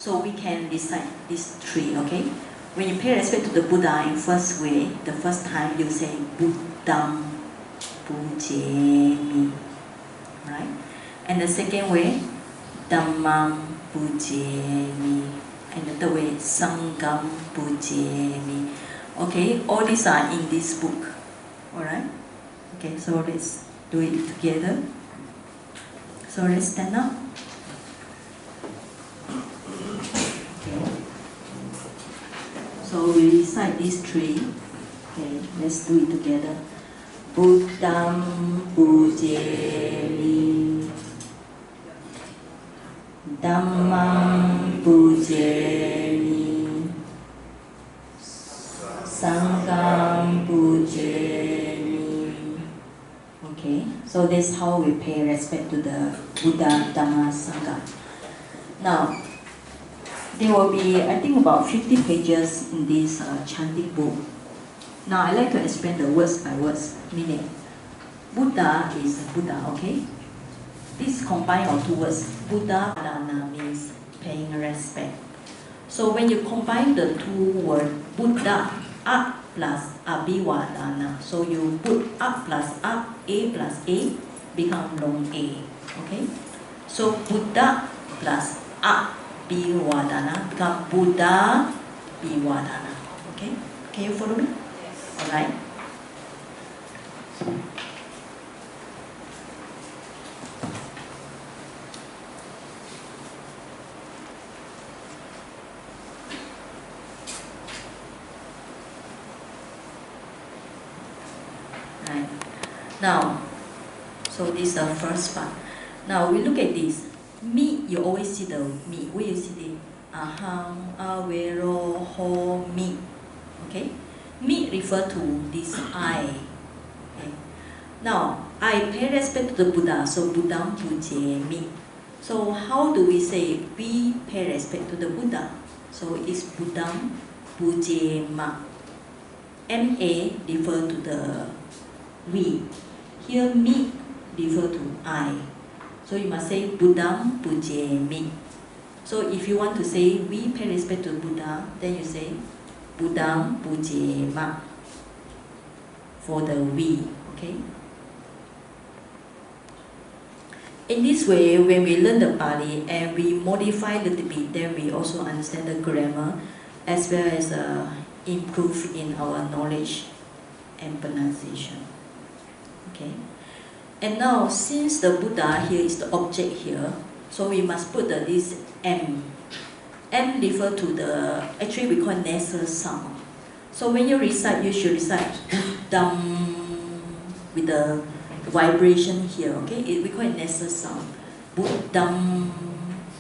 So we can recite these three, okay? When you pay respect to the Buddha in first way, the first time you say Buddham Pujemi, right? And the second way, Dhammam Pujemi. And the third way, Sangham Pujemi. Okay, all these are in this book, alright? Okay, so let's do it together. So let's stand up. So we recite these three. Okay, let's do it together. Buddham Pujemi, Dhammam Pujemi, Sangham Pujemi. Okay, so that's how we pay respect to the Buddha, Dhamma, Sangha. Now, there will be, I think, about 50 pages in this chanting book. Now, I like to explain the words by words, meaning Buddha is Buddha, okay? This combined of two words, Buddha Padana means paying respect. So when you combine the two words, Buddha, A plus Abhidhamma, so you put A plus A plus A, become long A, okay? So Buddha plus Abhidhamma become Buddha Abhidhamma, okay? Can you follow me? Yes. Alright. Right. Now, so this is the first part. Now we look at this. Me, you always see the me. Where you see the aham, awero, ho, me. Okay? Me refer to this I. Okay? Now, I pay respect to the Buddha, so Buddham Puje me. So how do we say we pay respect to the Buddha? So it's Buddham Puje ma. Ma refer to the we. Here me refer to I. So you must say Buddham Puje me. So if you want to say we pay respect to Buddha, then you say Buddham Puje ma for the we. Okay? In this way, when we learn the Pali and we modify a little bit, then we also understand the grammar as well as improve in our knowledge and pronunciation. Okay? And now, since the Buddha here is the object here, so we must put this M. M refer to the, actually we call nasal sound. So when you recite, you should recite Buddham with the vibration here, okay? We call it nasal sound. Buddham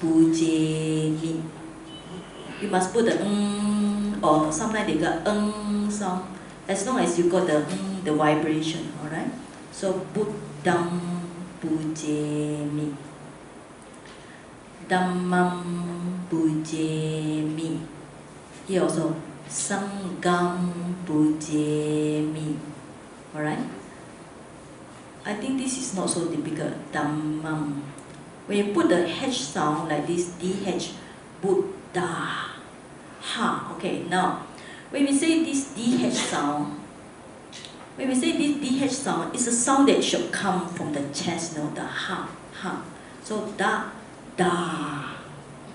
Pujemi. You must put the or sometimes they got sound. As long as you got the vibration, alright? So Buddham Pujemi, Dhammam Pujemi. Here also Sangham Pujemi. Alright? I think this is not so difficult. Dhammam. When you put the H sound like this, DH, Buddha. Ha. Okay, now when we say this DH sound, it's a sound that should come from the chest, you know, the ha, ha. So da,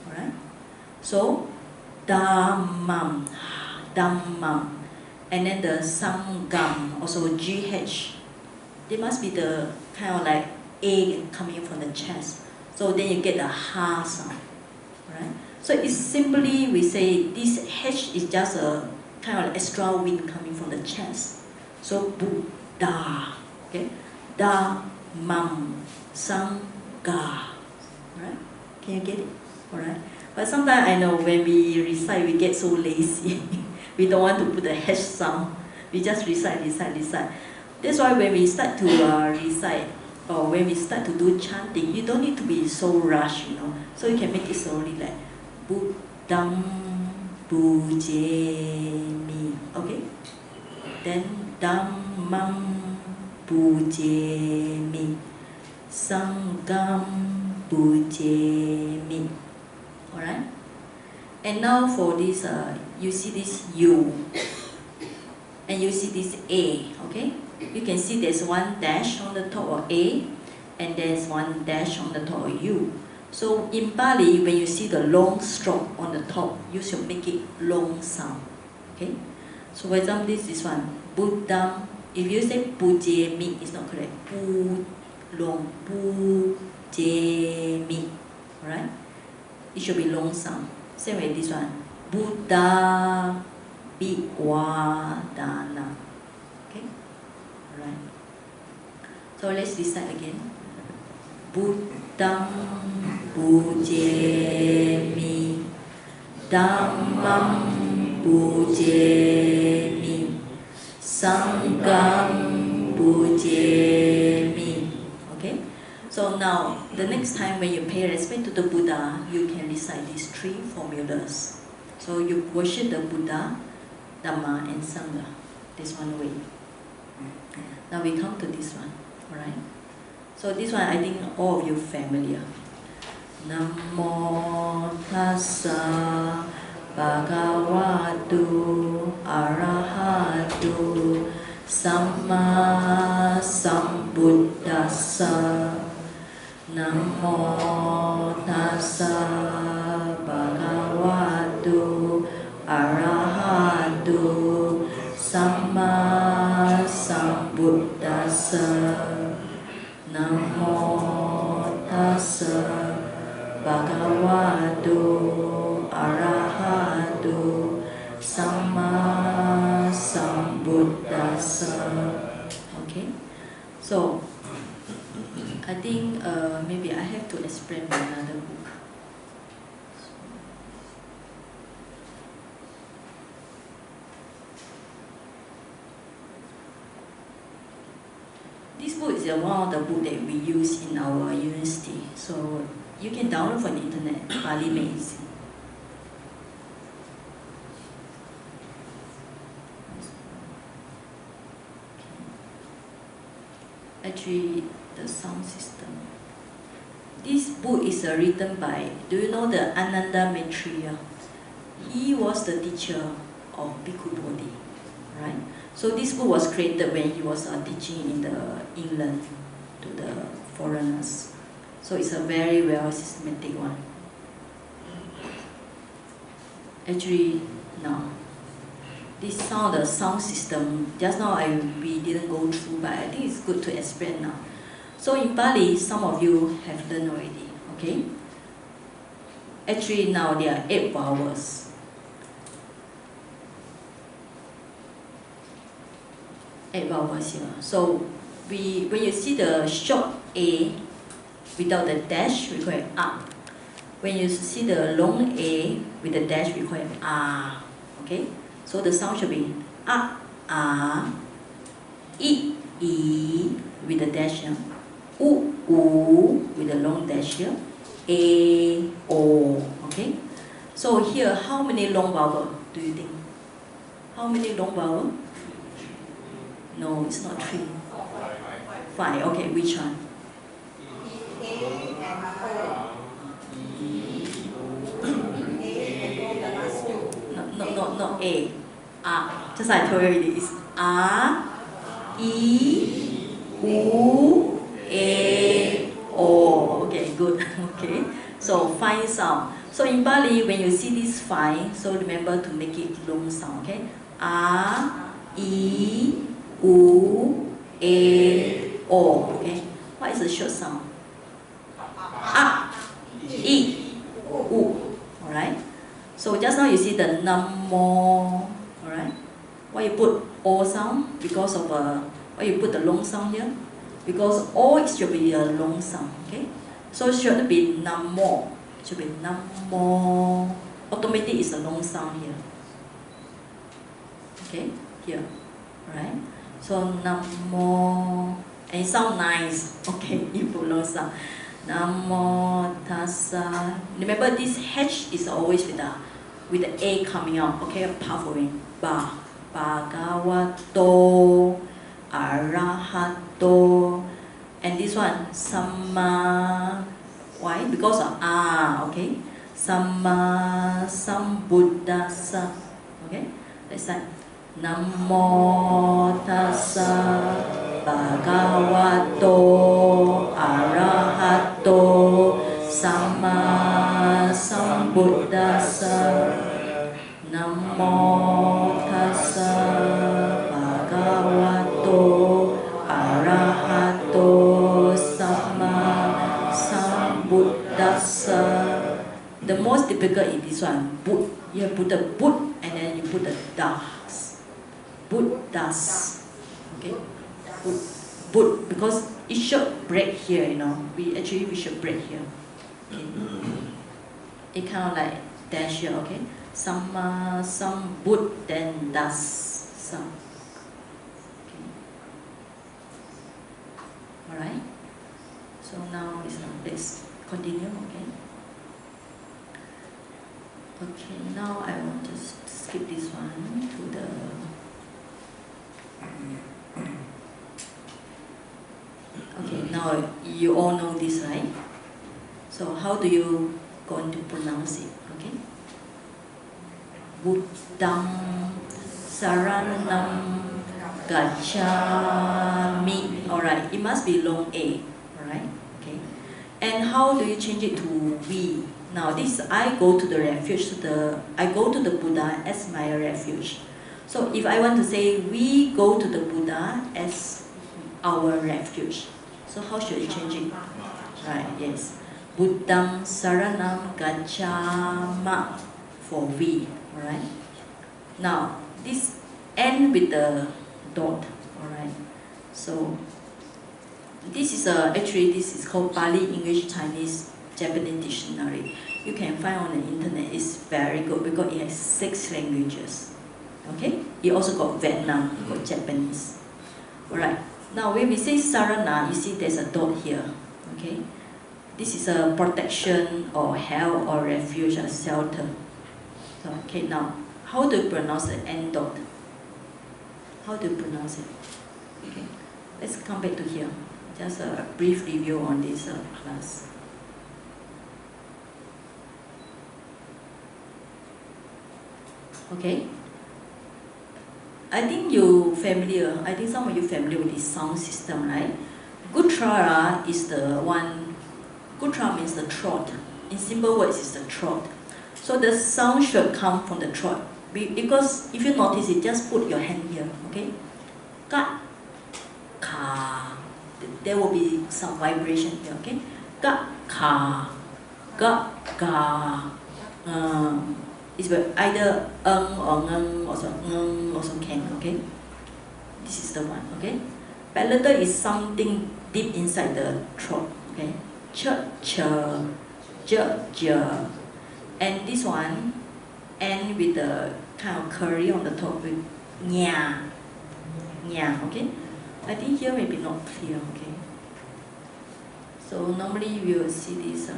alright? So dhammam, dhammam. And then the sangham, also GH. There must be the kind of like A coming from the chest. So then you get the ha sound, right? So it's simply, we say this H is just a kind of extra wind coming from the chest. So Buddha, okay? Dhammam, Sangha, right? Can you get it? Alright? But sometimes I know when we recite, we get so lazy. We don't want to put the H sound. We just recite. That's why when we start to recite, or when we start to do chanting, you don't need to be so rushed, you know. So you can make it slowly like Buddham Pujemi. Okay? Then Dhammam Pujemi, Sangham Pujemi. Alright? And now for this, you see this U, and you see this A, okay? You can see there's one dash on the top of A, and there's one dash on the top of U. So in Pali, when you see the long stroke on the top, you should make it long sound, okay? So for example, this one, Buddham. If you say Pujemi, it's not correct. Pu long, Pujemi, alright? It should be long sound. Same way this one, Buddha Biwadana. Okay? Alright. So let's recite again. Buddham Pujemi, Dhammam Pujemi, Sangham Pujemi. Okay? So now, the next time when you pay respect to the Buddha, you can recite these three formulas. So you worship the Buddha, Dhamma, and Sangha. This one way. Now we come to this one. Alright? So this one I think all of you familiar. Namo Tassa Bhagavatu Arahatu Samma Sambuddhassa. Namo Tassa Bhagavatu Arahatu Samma Sambuddhassa. Namo Tassa Bhagavatu Arahatu Samma Sambuddhassa. Okay, so I think maybe I have to explain another book. This book is one of the books that we use in our university. So you can download from the internet, Pali Maze. Actually, the sound system. This book is written by, do you know the Ananda Maitreya? He was the teacher of Bhikkhu Bodhi, right? So this book was created when he was teaching in England to the foreigners. So it's a very well systematic one. Actually, no. This the sound system, just now we didn't go through, but I think it's good to explain now. So in Pali, some of you have learned already, okay? Actually now there are 8 vowels. 8 vowels here. So when you see the short A without the dash, we call it A. When you see the long A with the dash, we call it A. Okay? So the sound should be A, A, I, with the dash here, U, with the long dash here, A, O. Okay? So here, how many long vowels do you think? How many long vowels? No, it's not 3. 5. Okay, which one? Not A. Just like I told you already, it's A, I, U, A, O. Okay, good. Okay. So 5 sound. So in Pali, when you see this 5, so remember to make it long sound. Okay. A, I, U, A, O. Okay. What is the short sound? A, I, U. Alright. So just now you see the Namo. Alright. Why you put O sound? Because of why you put the long sound here? Because O it should be a long sound. Okay. So it should be Namo. It should be Namo. Automatic is a long sound here. Okay. Here. Right. So Namo, and it sounds nice. Okay, you put long sound. Namo Tassa. Remember this H is always with the A coming out. Okay, powerful ring. Bhagavato Arahato. And this one Samma. Why? Because of okay. Samma Sambuddhassa. Okay? Let's say Namo Tassa Bhagavato Arahato Samma Sambuddhassa. Namo Tassa Bhagavato Arahato Samma Sambuddhassa. The most difficult is this one, Bud. You put the Bud and then you put the Das. Buddhas. Okay? Bud, because it should break here, you know. We should break here. Okay? It kind of like dash here, okay? Some Bud, then Das. Some. Okay. Alright? So now it's like this. Continue, okay? Okay, now I want to skip this one to the okay, now you all know this, right? So how do you going to pronounce it? Okay? Buddham Saranam Gacchami. Alright, it must be long A. Alright? Okay. And how do you change it to V? Now this, I go to the refuge, I go to the Buddha as my refuge. So if I want to say, we go to the Buddha as our refuge. So how should I change it? Right, yes. Buddham Saranam Gacchama for we, alright? Now, this end with the dot, alright? So, this is actually, this is called Pali, English, Chinese, Japanese dictionary. You can find on the internet. It's very good because it has 6 languages. Okay? It also got Vietnam, it got Japanese. Alright. Now when we say sarana, you see there's a dot here. Okay? This is a protection or help or refuge or shelter. So, okay, now how do you pronounce the end dot? How do you pronounce it? Okay. Let's come back to here. Just a brief review on this class. Okay, I think some of you familiar with this sound system, right? Gutra is the one, Gutra means the throat. In simple words, it's the throat. So the sound should come from the throat. Because if you notice it, just put your hand here, okay? Ka, ka. There will be some vibration here, okay? Ka, ka, ga, ga. It's either or also can, okay? This is the one, okay? Palatal is something deep inside the throat, okay? Ch, ch, j, j. And this one end with the kind of curry on the top with nya, nya, okay? I think here maybe not clear, okay? So normally we will see this.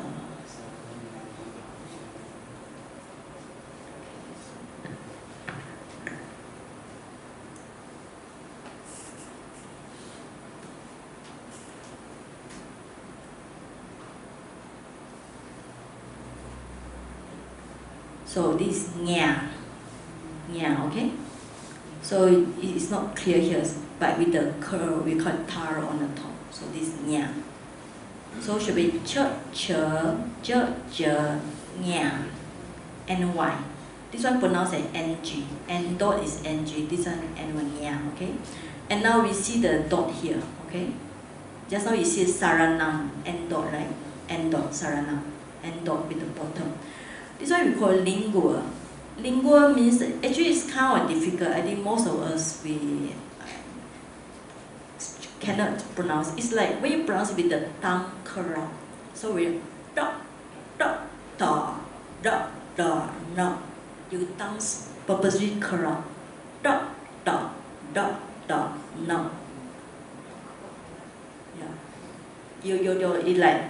So this nya, okay? So it is not clear here, but with the curl, we call it tar on the top. So this nya. So should be ch, ch, j, j, nya, and y. This one pronounced as ng, and dot is ng. This one n1 nya, okay? And now we see the dot here, okay? Just now you see saranam, n dot, right? N dot saranam, n dot with the bottom. This one we call lingua. Lingua means, actually it's kind of difficult. I think most of us, we cannot pronounce. It's like when you pronounce with the tongue curl. So we da, da, da, da, da, no. Your tongues purposely curl. Da, da, da, da, no. Yeah. It like,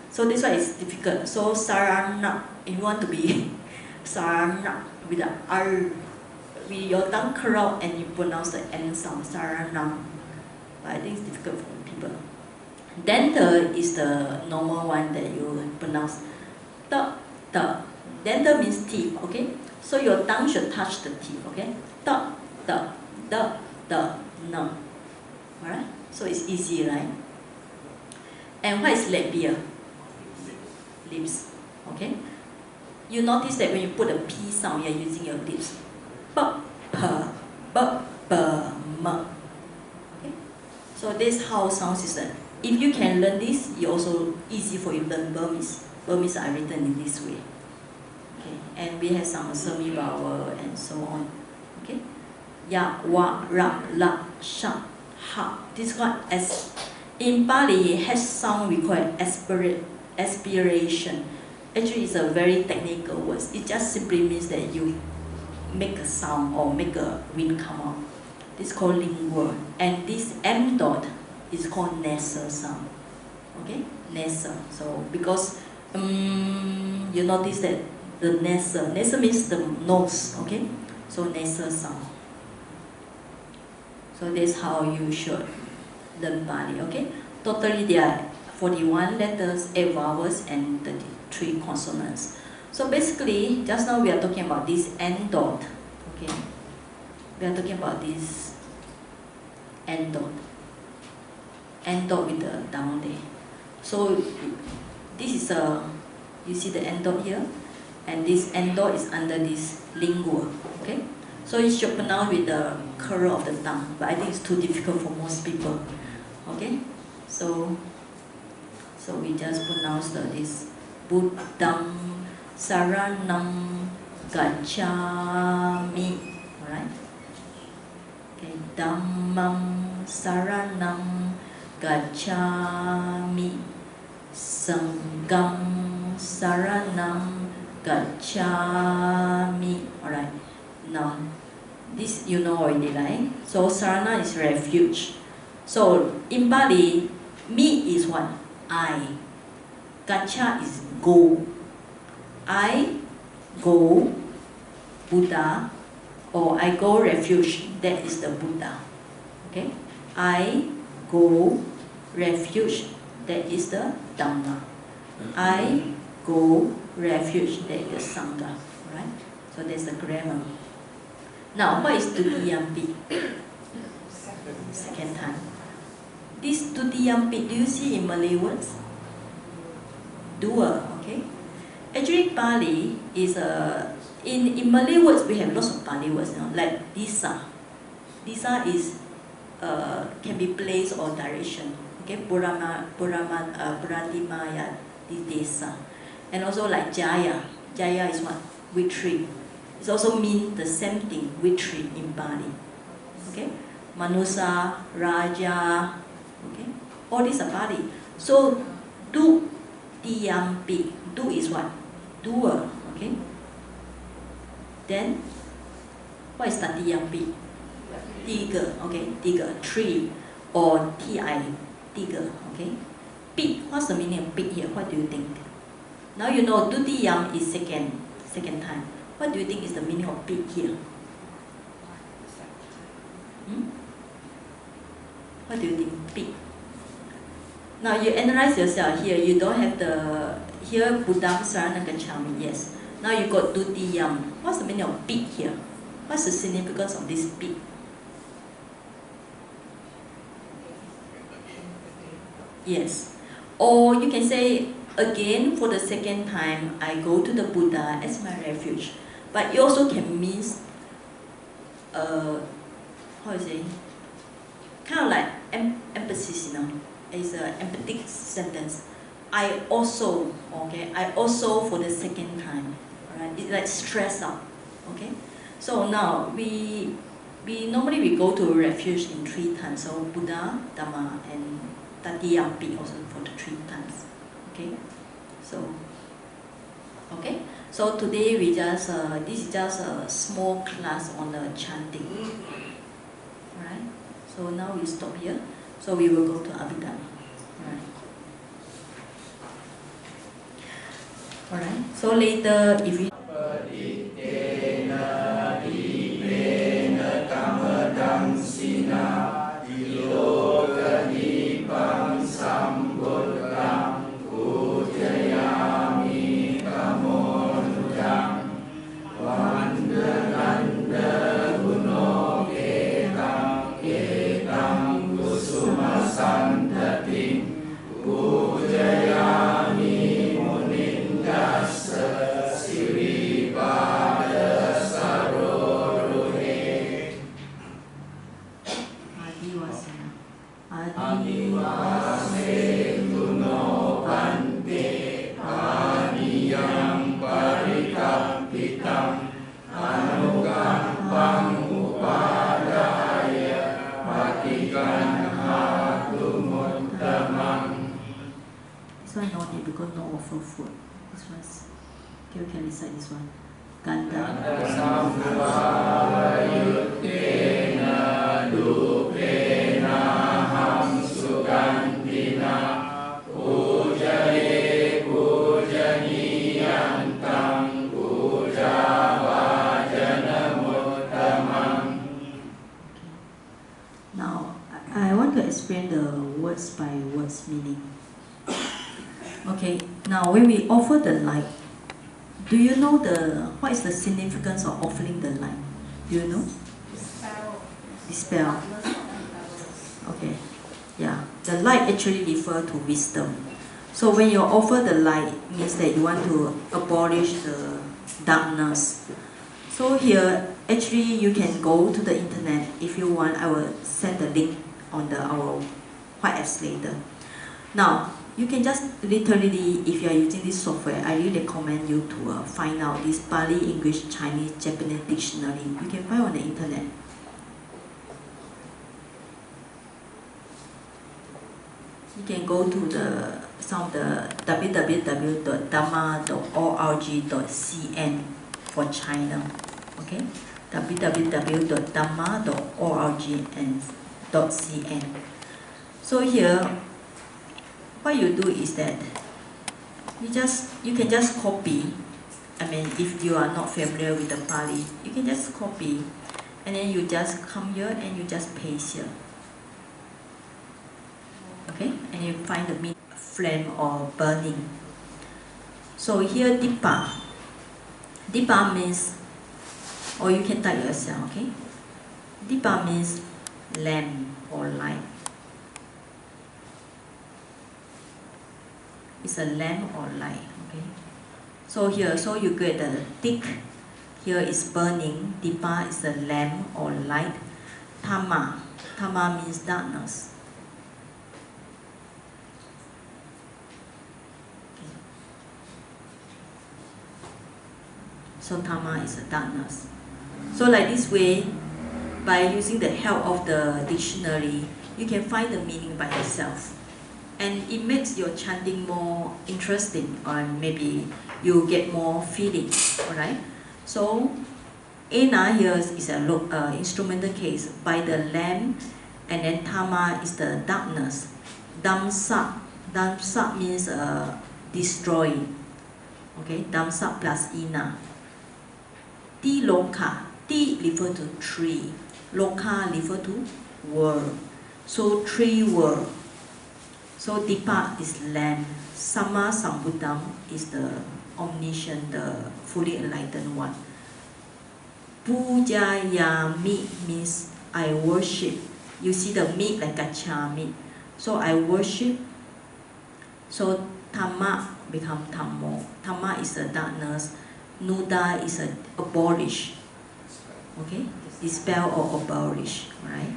so this one is difficult. So sarana. If you want to be sarana with the R, with your tongue curl and you pronounce the N sound, sarana. But I think it's difficult for people. Then is the normal one that you pronounce. Da, da, Dental means teeth, okay? So your tongue should touch the teeth, okay? Da, da, da, da, no. Alright? So it's easy, right? And what is labia? Lips, okay? You notice that when you put a P sound, you're using your lips. B, p, b, b, m. Okay? So this how sound system. If you can learn this, it's also easy for you to learn Burmese. Burmese are written in this way. Okay? And we have some semi-vowel and so on. Okay? Ya, wa, ra, la, sha, ha. This one, as in Pali, it has sound we call it aspiration. Actually, it's a very technical word. It just simply means that you make a sound or make a wind come out. This is called lingual. And this M dot is called nasal sound. Okay? Nasal. So, because you notice that the nasal means the nose. Okay? So, nasal sound. So, that's how you should learn Pali. Okay? Totally, there are 41 letters, 8 vowels, and 33 consonants. So basically, just now we are talking about this N dot. Okay, we are talking about this N dot. N dot with the down there. So this is you see the N dot here, and this N dot is under this lingual. Okay, so you should pronounce with the curl of the tongue, but I think it's too difficult for most people. Okay, so we just pronounce this Buddham Saranam Gacchami. Alright? Okay, Dhammam Saranam Gacchami. Sangham Saranam Gacchami. Alright. Now, this you know already, right? So Sarana is refuge. So in Bali, mi is what? I. Gacha is go. I go Buddha, or I go refuge. That is the Buddha. Okay? I go refuge. That is the Dhamma. I go refuge. That is the Sangha. Right? So that's the grammar. Now, what is Dutiyampi? Second time. This Dutiyampi, do you see in Malay words? Doer, okay? Actually, Pali is in Malay words, we have lots of Pali words, you know, like disa. Disa is, can be place or direction. Okay, Puradimaya, desa. And also like Jaya. Jaya is what? Victory. It also means the same thing, victory in Pali. Okay? Manusa, Raja, okay? All these are Pali. So, do Tiyampi. Do is what? Doer, okay? Then, what is Tatiyampi? Tiger, okay? Tiger, tree, or Ti, tiger, okay? Pig, what's the meaning of pig here? What do you think? Now you know Dutiyam is second time. What do you think is the meaning of pig here? What do you think? Pig. Now you analyze yourself here. You don't have the here Buddham Sarana Gacchami. Yes. Now you got Dutiyam. What's the meaning of pig here? What's the significance of this pig? Yes. Or you can say again for the second time, I go to the Buddha as my refuge. But it also can mean, how you say, kind of like emphasis, you know. It's an emphatic sentence. I also, okay, I also for the second time, right? It's like stress out, okay. So now we normally go to refuge in 3 times. So Buddha, Dhamma, and Tatiyampi also for the 3 times, okay. So, okay. So today we just this is just a small class on the chanting. Alright. So now we stop here. So we will go to Abhidhamma. Alright. So later if you Sambuddham Pujayami Kamo Nudam Anukampang upadaya patikanhatu muttamang. This one no need because no offer food. This one, okay, we can recite this one. Ganda. Sampavayuttena dupena hamsukantina pujale pujaniyantang pujavajana. Now, I want to explain the words by words meaning. Okay, now when we offer the light, do you know what is the significance of offering the light? Do you know? Dispel. Okay, yeah. The light actually refers to wisdom. So when you offer the light, it means that you want to abolish the darkness. So here, actually, you can go to the internet if you want. I will send the link on our white apps later. Now, you can just literally, if you are using this software, I really recommend you to find out this Pali, English, Chinese, Japanese dictionary. You can find on the internet. You can go to some of the www.dhamma.org.cn for China. Okay, www.dhamma.org.cn. So here, what you do is that you can just copy. I mean, if you are not familiar with the Pali, you can just copy, and then you just come here and you just paste here. Okay, and you find the meaning flame or burning. So here dipa. Dipa means, or you can type yourself. Okay, dipa means lamp or light. It's a lamp or light, okay? So here, so you get the thick, here is burning, dipa is a lamp or light, tama means darkness. Okay. So tama is a darkness. So like this way, by using the help of the dictionary, you can find the meaning by yourself. And it makes your chanting more interesting, or maybe you get more feeling, alright? So, ena here is an instrumental case, by the lamp, and then tama is the darkness. Damsak means destroy, okay? Damsak plus ina. Ti loka, ti refer to tree, loka refer to world. So, tree world. So dipa is lamp, Sama Sambuddham is the omniscient, the fully enlightened one. Pujayami means I worship. You see the meat like gacchami. So I worship. So Tama become Tammo. Tama is the darkness. Nuda is a abolish. Okay? Dispel or abolish. Right?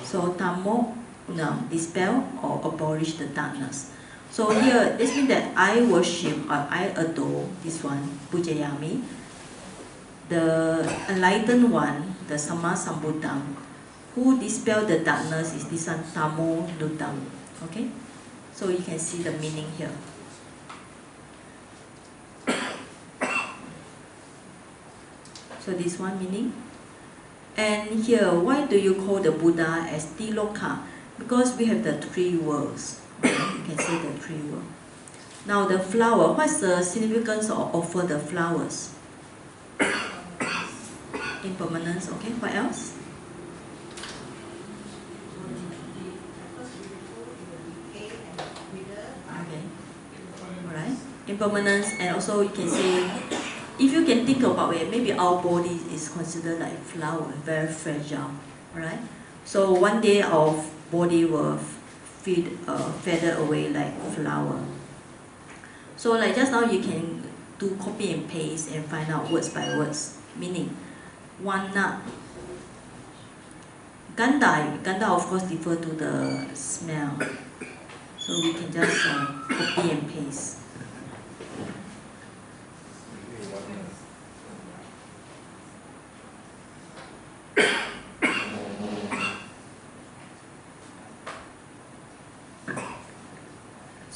So Tammo, no, dispel or abolish the darkness. So here, this means that I worship or I adore this one, Pujayami. The enlightened one, the Sama Sambuddham, who dispel the darkness is this one, Tamo Nudam. Okay? So you can see the meaning here. So this one meaning. And here, why do you call the Buddha as Tiloka? Because we have the three worlds. Okay? You can say the three worlds. Now the flower, what's the significance of offer the flowers? Impermanence, okay, what else? Okay, alright. Impermanence, and also you can say, if you can think about it, maybe our body is considered like flower, very fragile, alright? So one day our body will feather away like flower. So like just now you can do copy and paste and find out words by words, meaning. Wana. Ganda of course refer to the smell. So we can just copy and paste.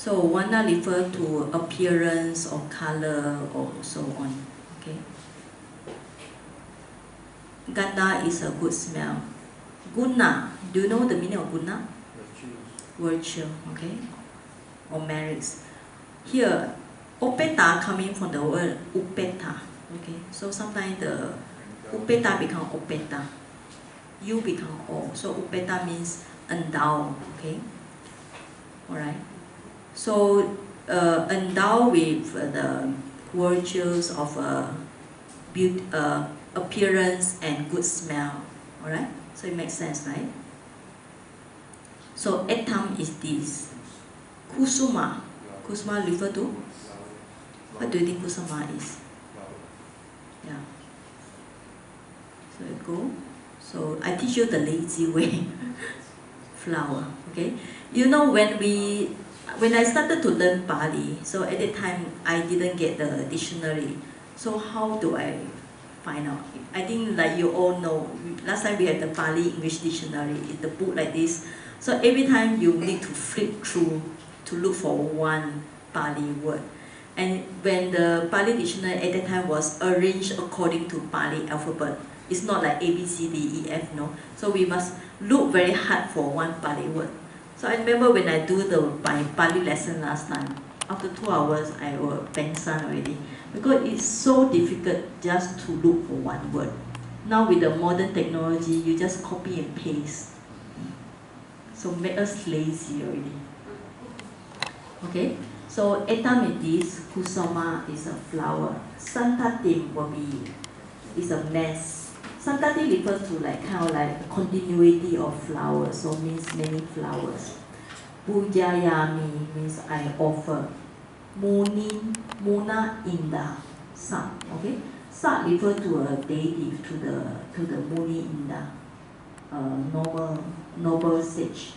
So Vana refer to appearance or color or so on. Okay. Ganda is a good smell. Guna, do you know the meaning of guna? Virtue, okay? Or merits. Here, opeta coming from the word upeta. Okay, so sometimes the upeta become opeta. You become O. So upeta means endow. Okay. Alright. So endow with the virtues of beauty, appearance and good smell. Alright. So it makes sense, right? So etam is this. Kusuma. Kusuma refer to? What do you think kusuma is? Yeah. So you go. So I teach you the lazy way. Flower. Okay. You know when I started to learn Pali, so at that time I didn't get the dictionary. So how do I find out? I think like you all know, last time we had the Pali English dictionary, it's the book like this. So every time you need to flip through to look for one Pali word. And when the Pali dictionary at that time was arranged according to Pali alphabet, it's not like A, B, C, D, E, F, no. So we must look very hard for one Pali word. So I remember when I do my Pali lesson last time, after 2 hours I was pengsan already. Because it's so difficult just to look for one word. Now with the modern technology, you just copy and paste. So make us lazy already. Okay? So etam is this, kusama is a flower. Santatim will be is a mass. Santati refers to like kind of like a continuity of flowers, so means many flowers. Pujayami means I offer. Muni, Muna Inda, Sa. Okay? Sa refers to a deity, to the Muni Inda, noble sage.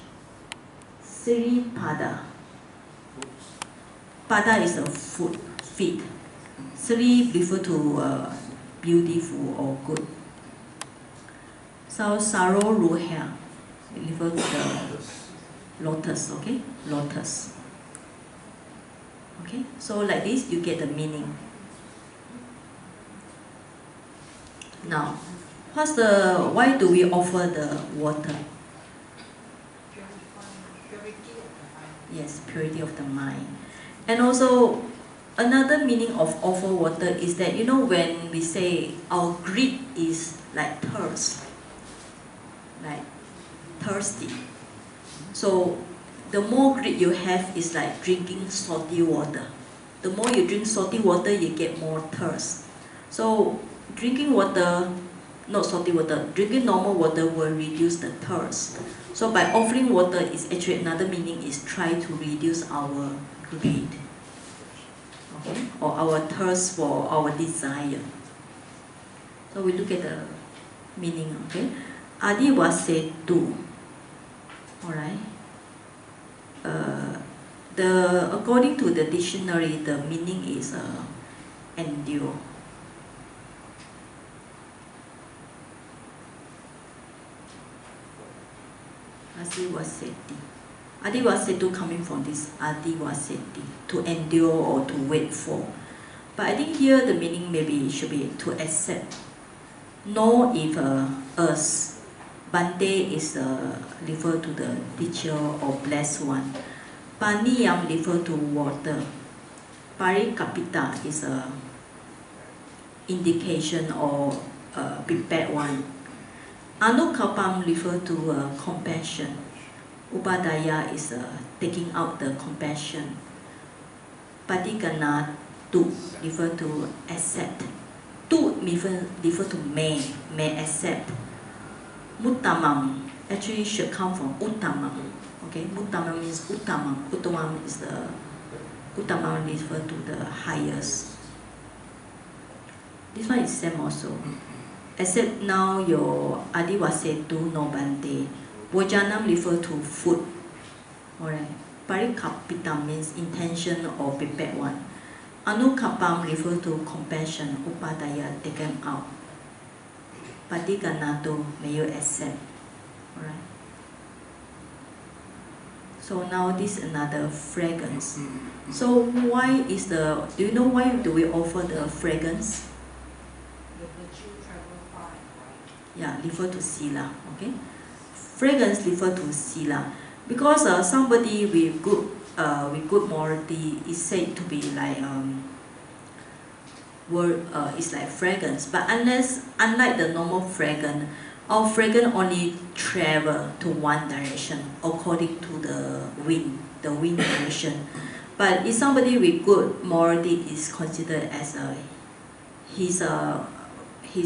Sri Pada. Pada is a foot, feet. Sri refers to beautiful or good. So Saro Ruha refers to the lotus, okay? Lotus. Okay, so like this you get the meaning. Now, why do we offer the water? Yes, purity of the mind. And also, another meaning of offer water is that, you know, when we say our greed is like thirst, like thirsty. So, the more greed you have is like drinking salty water. The more you drink salty water, you get more thirst. So, drinking water, not salty water, drinking normal water will reduce the thirst. So by offering water is actually another meaning is try to reduce our greed, okay, or our thirst for our desire. So we look at the meaning, okay. Adiwasetu, all right. According to the dictionary, the meaning is endure. Adiwaseti. Adiwasetu coming from this adiwaseti, to endure or to wait for. But I think here the meaning maybe should be to accept. Know if us. Bante is refer to the teacher or blessed one. Paniyam refer to water. Parikapita is a indication or prepared one. Anukapam refer to compassion. Upadaya is taking out the compassion. Patigana tu refer to accept. Tu refer to may accept. Muttamam actually should come from uttamam. Okay, muttamam means uttamam. Uttamam is uttamam refer to the highest. This one is same also. Except now your adiwasetu no bante. Vojanam refer to food. Alright. Parikapitam means intention or prepared one. Anukapam refer to compassion. Upadaya taken out. Patiganato, may you accept. Alright. So now this is another fragrance. So why is the, do you know why do we offer the fragrance? Yeah, refer to sila, okay? Fragrance refer to sila. Because somebody with good morality is said to be like it's like fragrance, but unlike the normal fragrance, our fragrance only travel to one direction according to the wind direction. But if somebody with good morality is considered as his we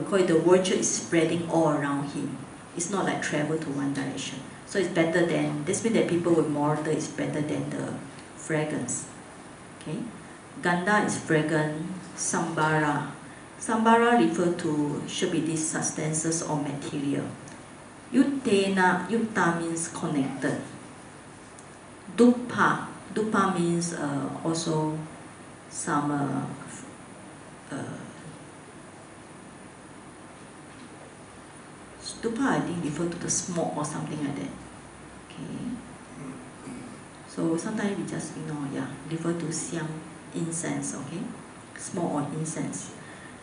call it the virtue is spreading all around him. It's not like travel to one direction. So it's better than, this means that people with morality is better than the fragrance. Okay? Ganda is fragrant. Sambara. Sambara refer to, should be these substances or material. Yutta means connected. Dupa means also some Stupa, I think, refer to the smoke or something like that. Okay. So sometimes we just ignore, yeah, refer to xiang, incense, okay? Smoke or incense.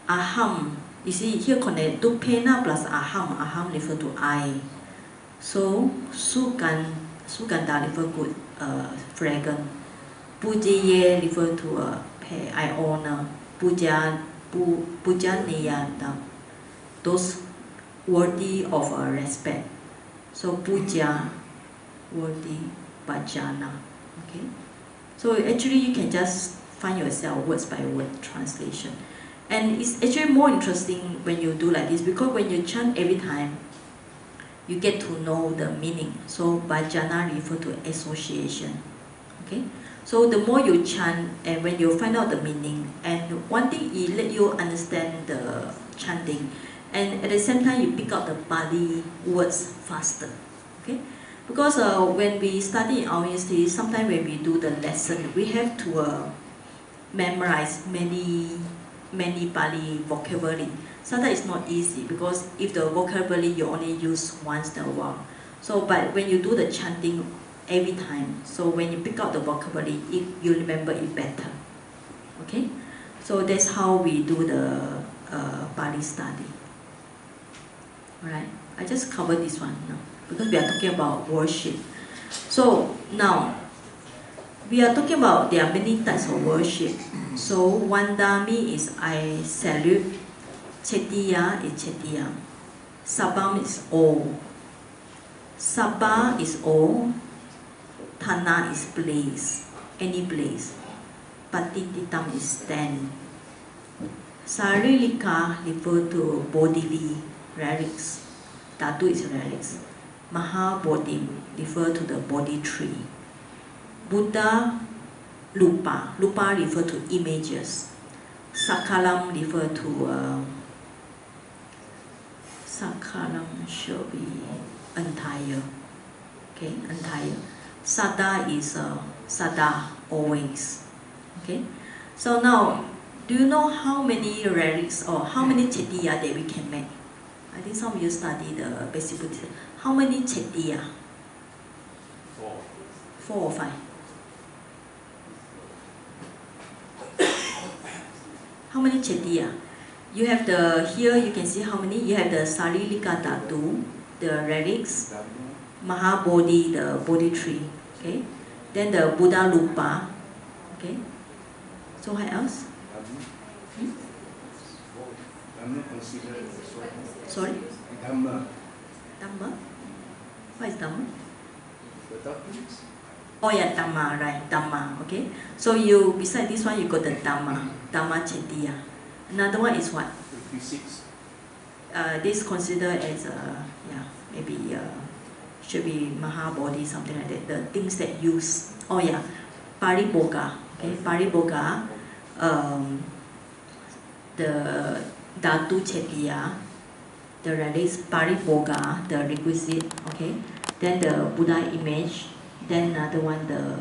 Aham, you see here connect Dupena plus aham refer to I. So suganda refer to fragrant. Pujiye refer to I honor. Puja niyata. Those worthy of respect. So puja, worthy, bhajana. Okay. So actually you can just find yourself words by word translation. And it's actually more interesting when you do like this, because when you chant every time, you get to know the meaning. So bhajana refer to association. Okay. So the more you chant, and when you find out the meaning, and one thing it let you understand the chanting, and at the same time you pick up the Pali words faster. Okay? Because when we study in our university, sometimes when we do the lesson, we have to memorize many Pali vocabulary. Sometimes it's not easy, because if the vocabulary you only use once in a while. So, but when you do the chanting every time, so when you pick up the vocabulary, you remember it better. Okay? So that's how we do the Pali study. Alright, I just covered this one now, because we are talking about worship. So now, we are talking about there are many types of worship. So Wandami is I salute, Chetiya is Chetiya, Sabam is all, Sabba is all, Thana is place, any place, Patititam is stand. Sarilika refer to bodily relics. Dhatu is relics. Mahabodhi refer to the body tree. Buddha Lupa. Lupa refer to images. Sakalam refer to Sakalam should be entire. Okay, entire. Sada is Sada, always. Okay. So now, do you know how many relics or how many chetiya that we can make? I think some of you study the basic Buddhism. How many chetiya? 4. 4 or 5? How many chetiya? You have the, here you can see how many. You have the Sarilika Dhatu, the relics, Mahabodhi, the Bodhi tree. Okay. Then the Buddha Lupa. Okay. So what else? Sorry? Dhamma. Dhamma? What is Dhamma? The doctrines? Oh yeah, Dhamma, right, Dhamma, okay. So you, beside this one, you got the Dhamma, Dhamma Chetiya. Another one is what? 56. This considered as, yeah, maybe should be Mahabodhi, something like that, the things that use. Oh yeah, Pariboga, okay, Pariboga, the Dhatu Chetiya, the relics, Pariboga, the requisite, okay, then the Buddha image, then another one, the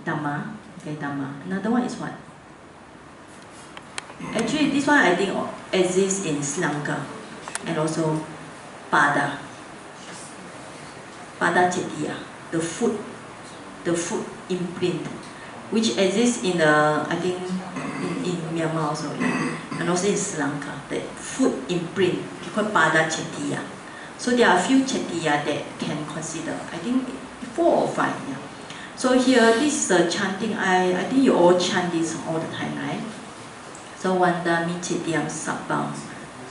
Dhamma, okay, Dhamma. Another one is what? Actually, this one I think exists in Sri Lanka, and also Pada Chetiya. the foot imprint, which exists in I think in Myanmar also, and also in Sri Lanka. The foot imprint, called Pada Chettiya. So there are a few Chettiya that can consider. I think 4 or 5. Yeah. So here, this is a chanting. I think you all chant this all the time, right? So Vanda mi Chettiyam Sabbam.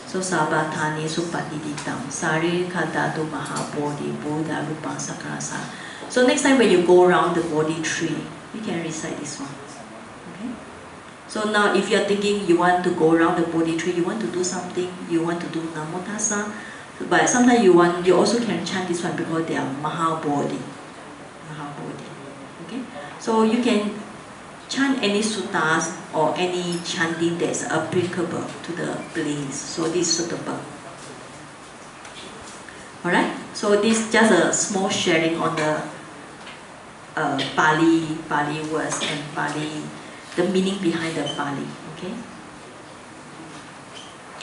So Sabbatani Supatiditam. Sari Kadadu Mahabodhi Buddha Rupang Sakarasa. So next time when you go around the Bodhi tree, you can recite this one. Okay? So now if you are thinking you want to go around the Bodhi tree, you want to do something, you want to do Namo Tassa, but sometimes you also can chant this one because they are Mahabodhi. Okay? So you can chant any suttas or any chanting that's applicable to the place. So this is suitable. Alright? So this is just a small sharing on the Pali words and Pali, the meaning behind the Pali. Okay?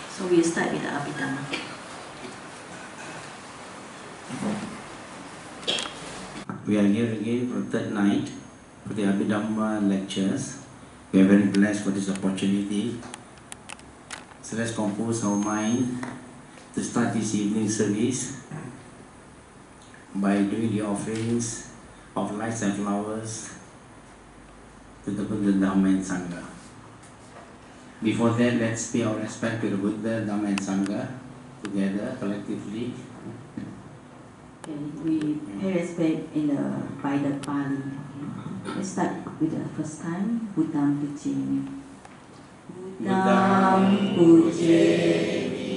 So we'll start with the Abhidhamma. We are here again for the third night for the Abhidhamma lectures. We are very blessed for this opportunity. So let's compose our mind to start this evening service by doing the offerings of lights and flowers to the Buddha, Dhamma and Sangha. Before that, let's pay our respect to the Buddha, Dhamma and Sangha together, collectively. Okay, we pay respect by the Pali. Okay. Let's start with the first time. Buddham Pujemi. Buddham Pujemi.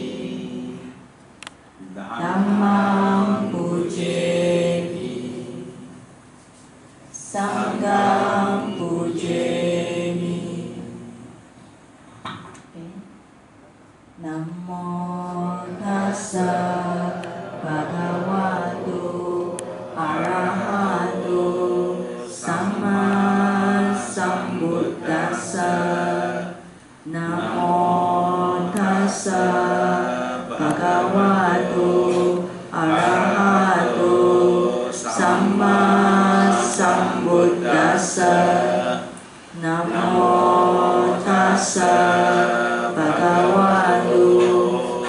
Dhammam Pujemi. Sangham Pujemi. Okay. Namo Tassa Bhagavato Arahato Samma Sambuddhassa. Namo Tassa Bhagavato Arahato Samma Sambuddhassa. Namo Tassa Bhagavato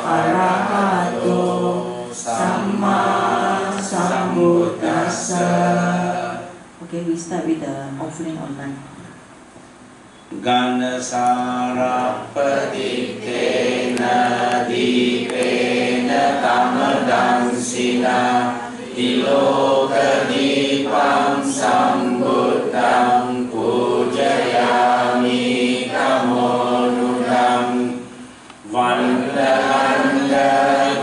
Arahato Samma Sambuddhassa. Okay, we start with the offering online. Ganasarapatitena dipena tamadansina ilokadipam sambuddham pujayami kamonudam vandalanda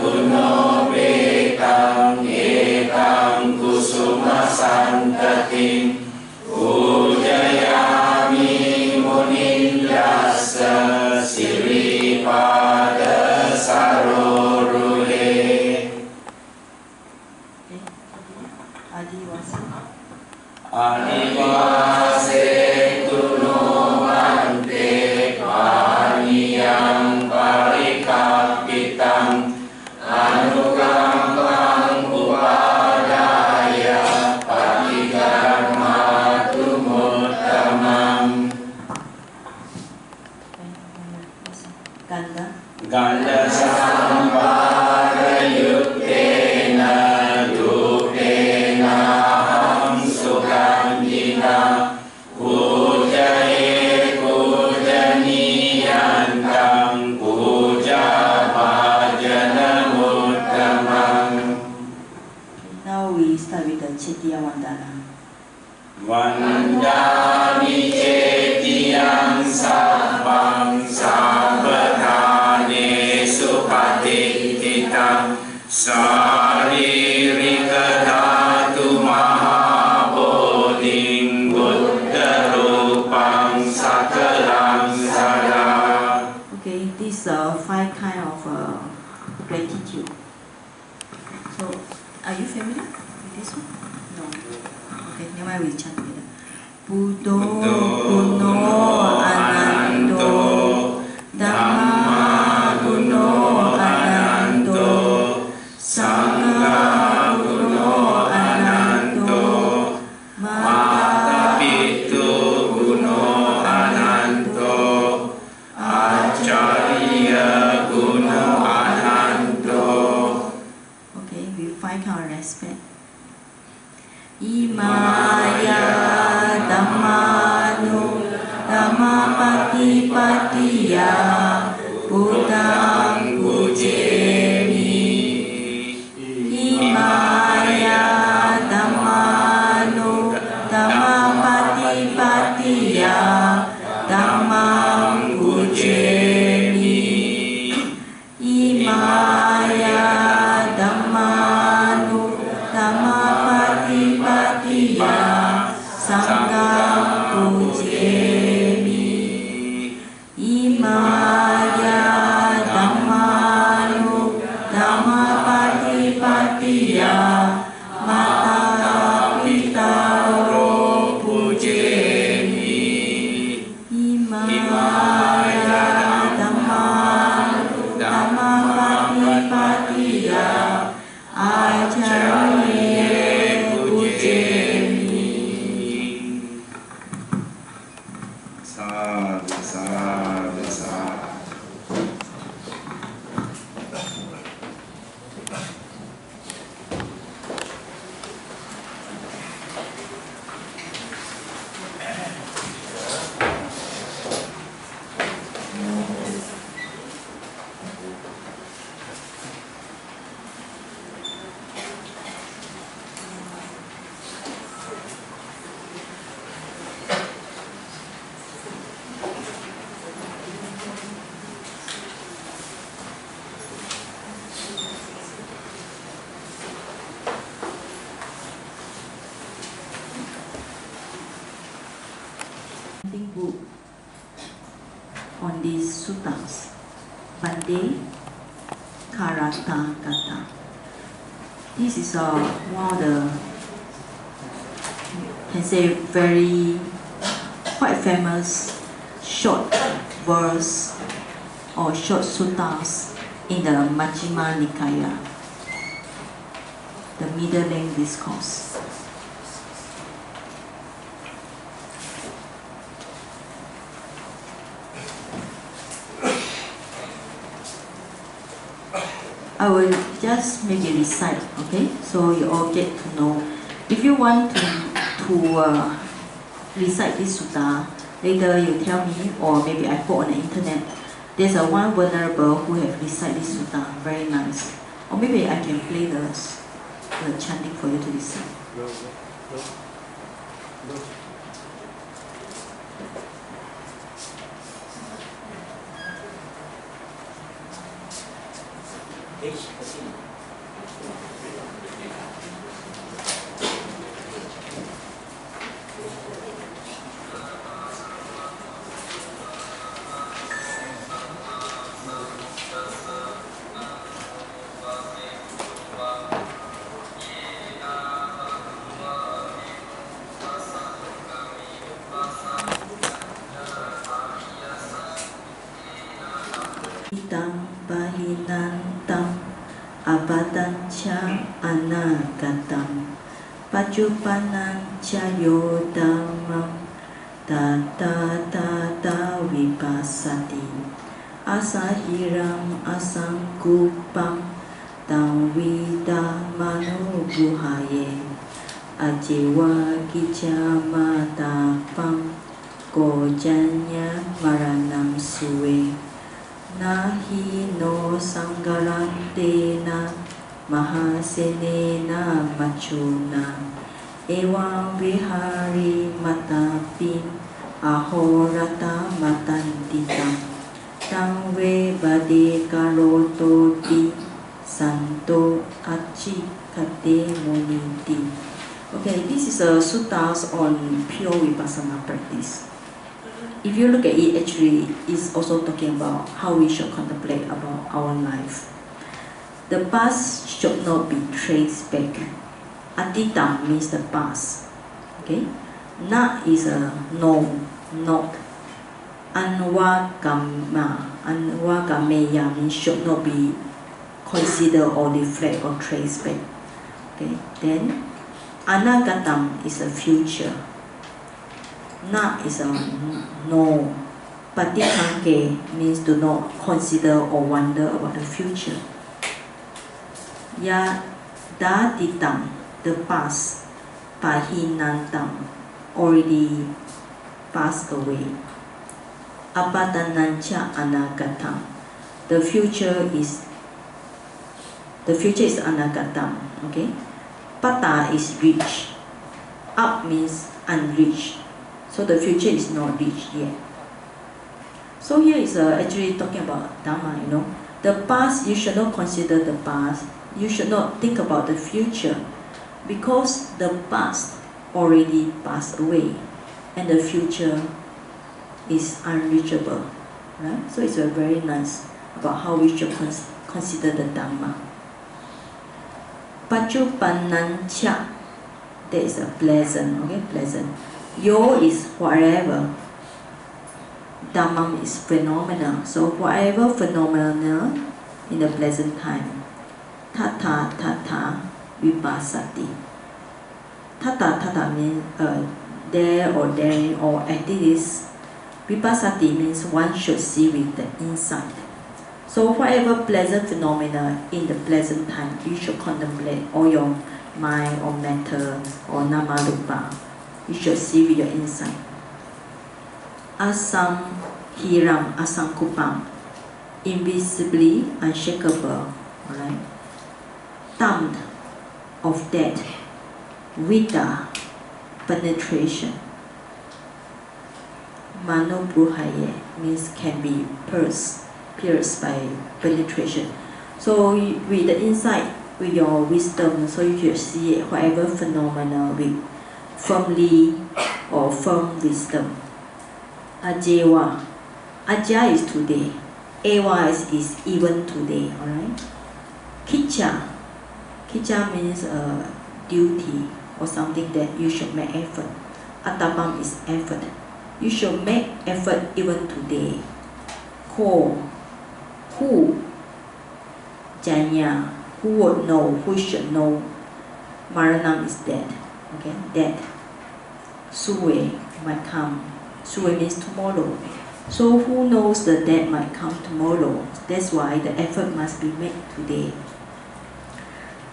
guno betam ekam kusuma santatim pujayami munindasa siripada sarorule. Adivase tuno mante paniyam parikapitam anugampang upadaya patikarma tumuttamam. Ganda sampara yuktena dupena hamsukandina pujaye pujaniyantam puja bhajana muttamam. Now we start with the Chettiya Vandana. Vandami cetiyam sabbam sabbatane supatittitam saririka dhatu mahabodhim buddha rupam sakalam sada. Okay, these are 5 kind of gratitude. So, are you familiar with this one? No. Okay, now we chant together. Buddho Guno Ananto Dhamma Guno Ananto Sangha Guno Ananto kind of respect. Imaya Dhammanu Dhammapatipatiya Buddham Pujemi. Imaya Dhammanu Dhammapatipatiya Dhammam Pujemi. Imaya Dhammanu Dhammapatipatiya Sangham Pujemi. Imaya Dhammanu Dhammapatipatiya Mata Pita Ro Pujemi. Imaya Dhammanu Dhammapatipatiya Acharya Pujemi. Sadhu, sadhu, sadhu. Book on these suttas, Bande Karata Kata. This is one of the, can say, very quite famous short verse or short suttas in the Majjhima Nikaya, the middle length discourse. I will just maybe recite, okay? So you all get to know. If you want to recite this sutta, later you tell me, or maybe I put on the internet. There's a one venerable who have recited this sutta, very nice. Or maybe I can play the chanting for you to recite. Itam bahinantam abadancha anagatam pajupanancha yodamam tata vipassati asahiram asangupam tam vidamano buhaye ajewa kijamatapam kojanya maranam suwe nahi no sangarantena mahasenena machuna evam vihari matapin ahorata matantita tam ve bade karototi santo achi kate moniti. Okay, this is a suttas on pure vipassana practice. If you look at it, actually, it's also talking about how we should contemplate about our life. The past should not be traced back. Atita means the past. Okay? Na is a no, not. Anvagameya means should not be considered or reflect or trace back. Okay? Then anagatam is a future. Na is a no. Patikanke means to not consider or wonder about the future. Datitam, the past, Pahinantam, already passed away. Apadanancha Anagatam, the future is Anagatam. Okay? Pata is rich. Up means unreached. So the future is not reached yet. So here is actually talking about Dhamma, you know. The past, you should not consider the past. You should not think about the future. Because the past already passed away. And the future is unreachable. Right? So it's very nice about how we should consider the Dhamma. Pachupanancha, that is a pleasant, okay, pleasant. Yo is whatever. Dhammam is phenomenal. So whatever phenomenal in the pleasant time. Tata tata vipassati. Tata tata means there or therein or at this. Vipassati means one should see with the insight. So whatever pleasant phenomena in the pleasant time, you should contemplate all your mind or matter or namarupa. You should see with your insight. Asam hiram asankupam, invisibly unshakable. Alright? Tam of that, vita, penetration. Manobruhaye means can be pierced by penetration. So with the insight, with your wisdom, so you should see whatever phenomena with firmly or firm wisdom. Ajewa. Aja is today. Ewa is even today. Alright? Kicha. Kicha means duty or something that you should make effort. Atapam is effort. You should make effort even today. Ko. Who? Janya. Who would know? Who should know? Maranam is dead. Okay, dead. Suwe might come. Suwe means tomorrow. So who knows the dead might come tomorrow? That's why the effort must be made today.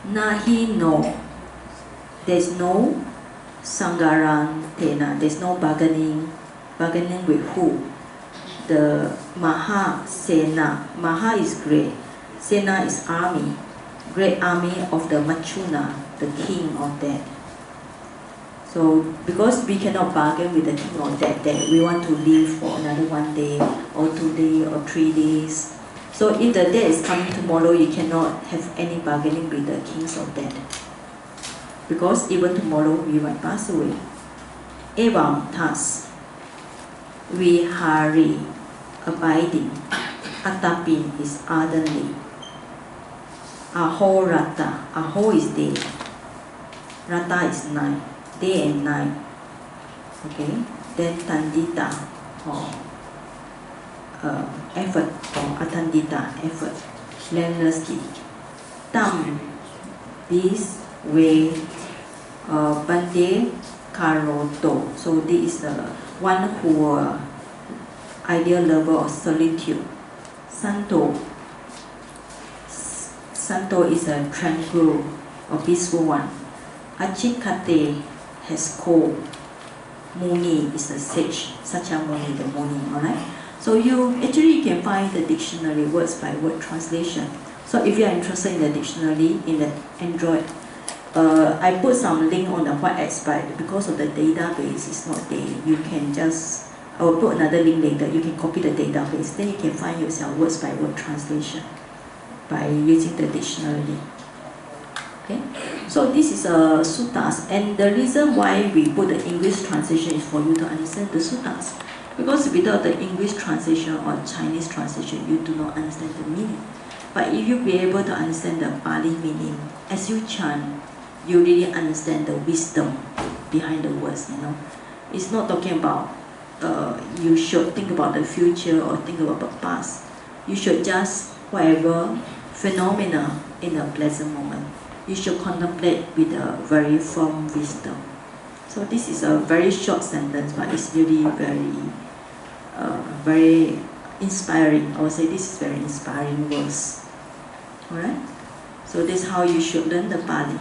Nahi no. There's no sangaran tena. There's no bargaining. Bargaining with who? The Maha Sena. Maha is great. Sena is army. Great army of the Machuna, the king of that. So because we cannot bargain with the king of that we want to live for another 1 day or 2 days or 3 days. So if the dead is coming tomorrow, you cannot have any bargaining with the kings of that. Because even tomorrow we might pass away. Evam thus. Vihari, abiding. Atapin is ardently. Aho rata. Aho is day. Rata is night. Day and night. Okay. Then tandita or effort or atandita, effort. Relentlessly. Tam, this way. Bande karoto. So this is the one who ideal level of solitude. Santo. Santo is a tranquil or peaceful one. Achikate has cold. Muni is a sage. Sakyamuni, the Muni. Alright? So you can find the dictionary words by word translation. So if you are interested in the dictionary in the Android, I put some link on the WhatsApp, but because of the database is not there, you can just, I will put another link later, you can copy the database, then you can find yourself words by word translation by using the dictionary. Okay? So this is a suttas, and the reason why we put the English translation is for you to understand the suttas. Because without the English translation or Chinese translation, you do not understand the meaning. But if you be able to understand the Pali meaning, as you chant, you really understand the wisdom behind the words, you know. It's not talking about you should think about the future or think about the past. You should just, whatever phenomena in a pleasant moment, you should contemplate with a very firm wisdom. So this is a very short sentence, but it's really very inspiring. I would say this is very inspiring verse. Alright? So this is how you should learn the Pali.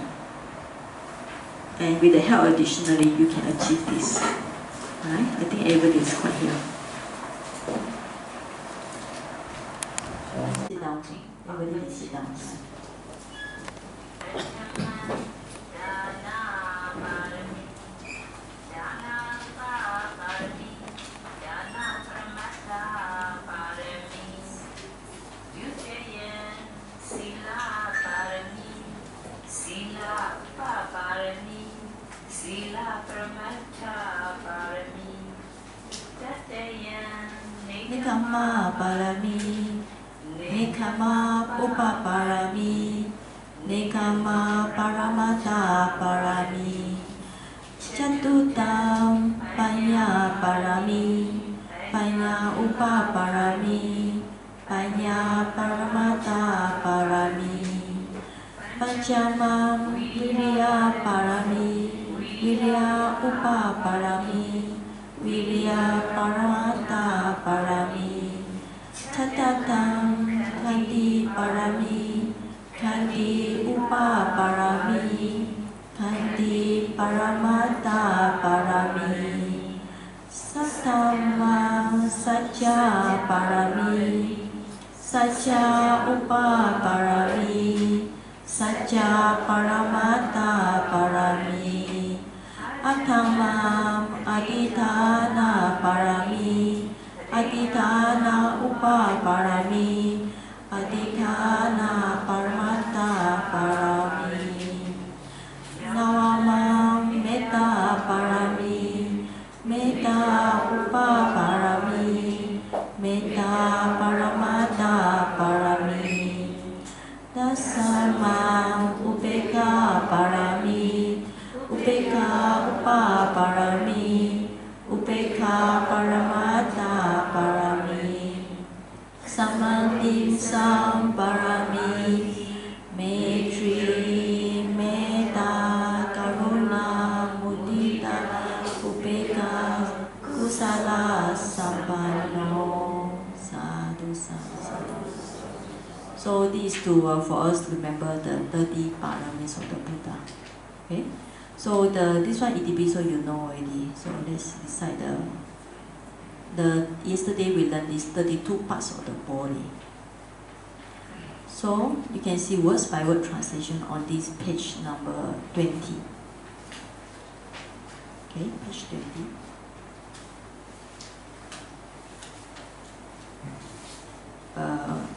And with the help of dictionary, you can achieve this. Right? I think everybody is quite here. Sit down. Everybody can sit down. Nikama parami, Nikama upaparami, Nikama paramata parami, Chatutam panya parami, panya upaparami, panya paramata parami, Panchamam virya parami, virya upaparami, virya paramata parami, Tatatam kandi parami, kandi upaparami, kandi paramata parami, Sattama sajja parami, sajja upaparami, sajja paramata parami, Athamam adhidhana parami, adhidhana upaparami, adhidhana paramata parami, Nawamam metta parami, metta upaparami, metta paramata parami, Dasamam upeka parami, upeka upaparami, upeka paramata parami, Samantim sam parami, Maitri metta karuna mudita upeka kusala sampano. Sadhu, sadhu, sadhu. So these two are for us to remember the 30 paramis of the Buddha. Okay? So this one EDB, so you know already. So let's recite yesterday we learned these 32 parts of the body. So you can see words by word translation on this page number 20. Okay, page 20.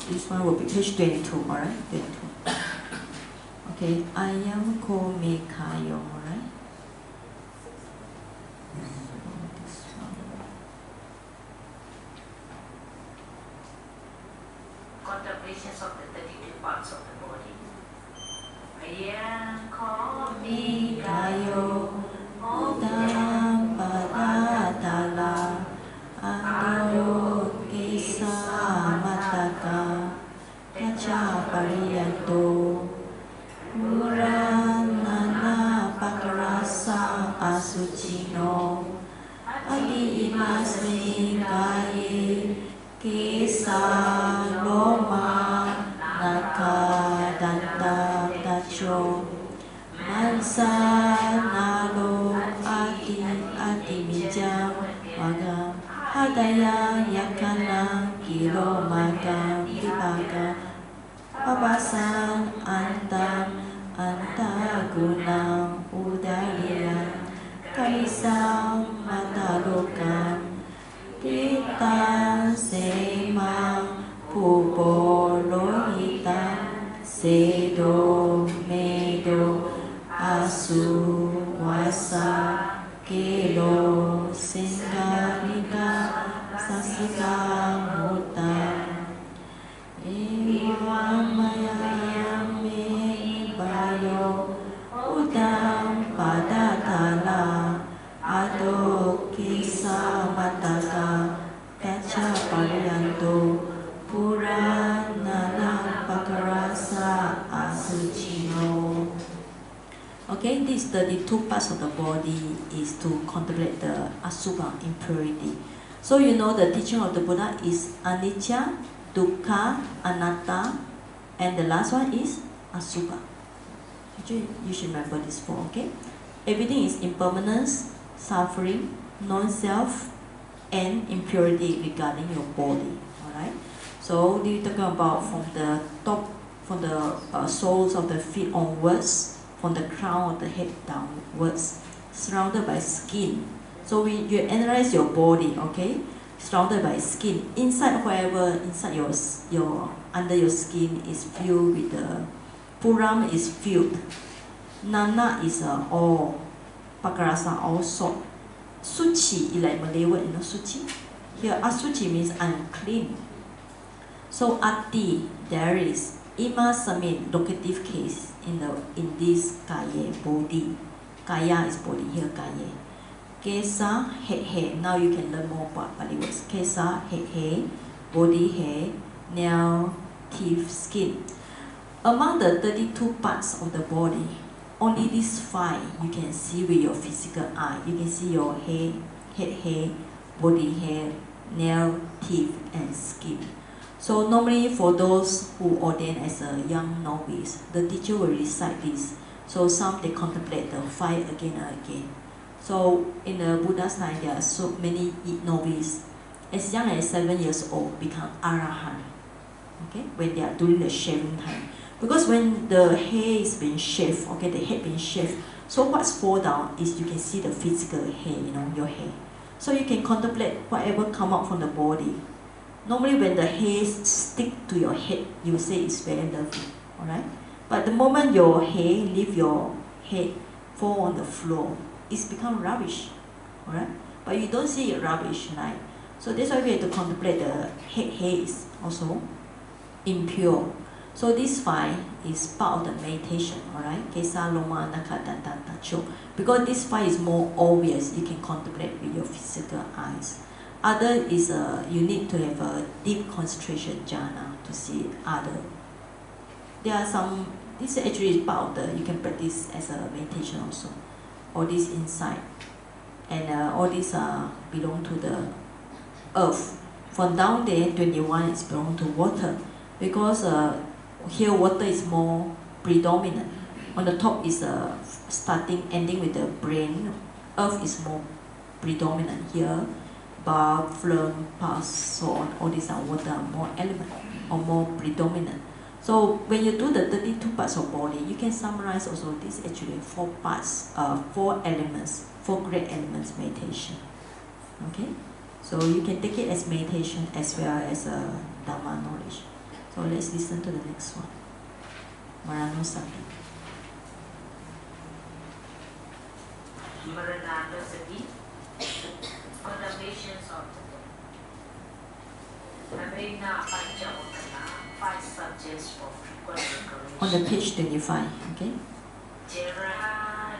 This one will be page 22, alright? 22. Okay, ayam ko me kayo, alright? This one. Contemplations of the 32 parts of the body. Ayam ko me kayo, odam padatala, ando kisa mataka, kacha pariyanto, Muranana pakarasa asucino, adi imasmi kaye, kesa loma naka danta tacho, mansa nalo adi mijam magam, hadaya yakana kilo magam dipaga, pabasan antam antagunam udaya, kaisam matalokan, kita semang pupo lohita, sedo medo asu wasa kelo singgalika sasika mutan, ewang mayayam bayo udang padatala, ado kisa mataka, kacha pariyanto, puranana pakarasa asucino. Okay, these 32 parts of the body is to contemplate the asubha, impurity. So you know the teaching of the Buddha is anicca, dukkha, anatta, and the last one is asubha. Actually, you should remember this four, okay? Everything is impermanence, suffering, non-self, and impurity regarding your body. Alright? So we're talking about from the top, from the soles of the feet onwards, from the crown of the head downwards, surrounded by skin. So you analyze your body, okay? Surrounded by skin. Inside, wherever inside your under your skin is filled with the puram is filled. Nana is all. Pakarasa all salt. Suci, like Malay word, you know, suci. Here, asuci means unclean. So ati, there is ima samin, locative case in this kaya body. Kaya is body, here kaya. Kesa, head hair. Now you can learn more about Pali words. Kesa, head hair, body hair, nail, teeth, skin. Among the 32 parts of the body, only these 5 you can see with your physical eye. You can see your hair, head hair, body hair, nail, teeth, and skin. So normally for those who ordain as a young novice, the teacher will recite this. So some they contemplate the 5 again and again. So in the Buddha's time, there are so many novices, as young as 7 years old, become arahant. Okay, when they are doing the shaving time, because when the hair is being shaved, okay, the head being shaved, so what's fall down is you can see the physical hair, you know, your hair. So you can contemplate whatever come out from the body. Normally when the hair stick to your head, you say it's very lovely, alright? But the moment your hair leave your head, fall on the floor, it's become rubbish, alright? But you don't see it rubbish, right? So that's why we have to contemplate the head hair is also impure. So this 5 is part of the meditation, alright? Kesa, loma, naka, danta, tacho. Because this 5 is more obvious, you can contemplate with your physical eyes. Other is you need to have a deep concentration jhana to see other. There are some, this actually is part of the, you can practice as a meditation also. All this inside. And all these belong to the earth. From down there, 21 is belong to water. Because here water is more predominant. On the top is ending with the brain. Earth is more predominant here. Bar, phloem, pus, so on. All these are water, more element or more predominant. So when you do the 32 parts of body, you can summarize also this actually 4 parts, 4 elements, 4 great elements meditation. Okay, so you can take it as meditation as well as Dhamma knowledge. So let's listen to the next one. Maranasati. Maranasati, contemplations of the Abhidhamma, 5 subjects for frequent recurrence. On the page 25, okay?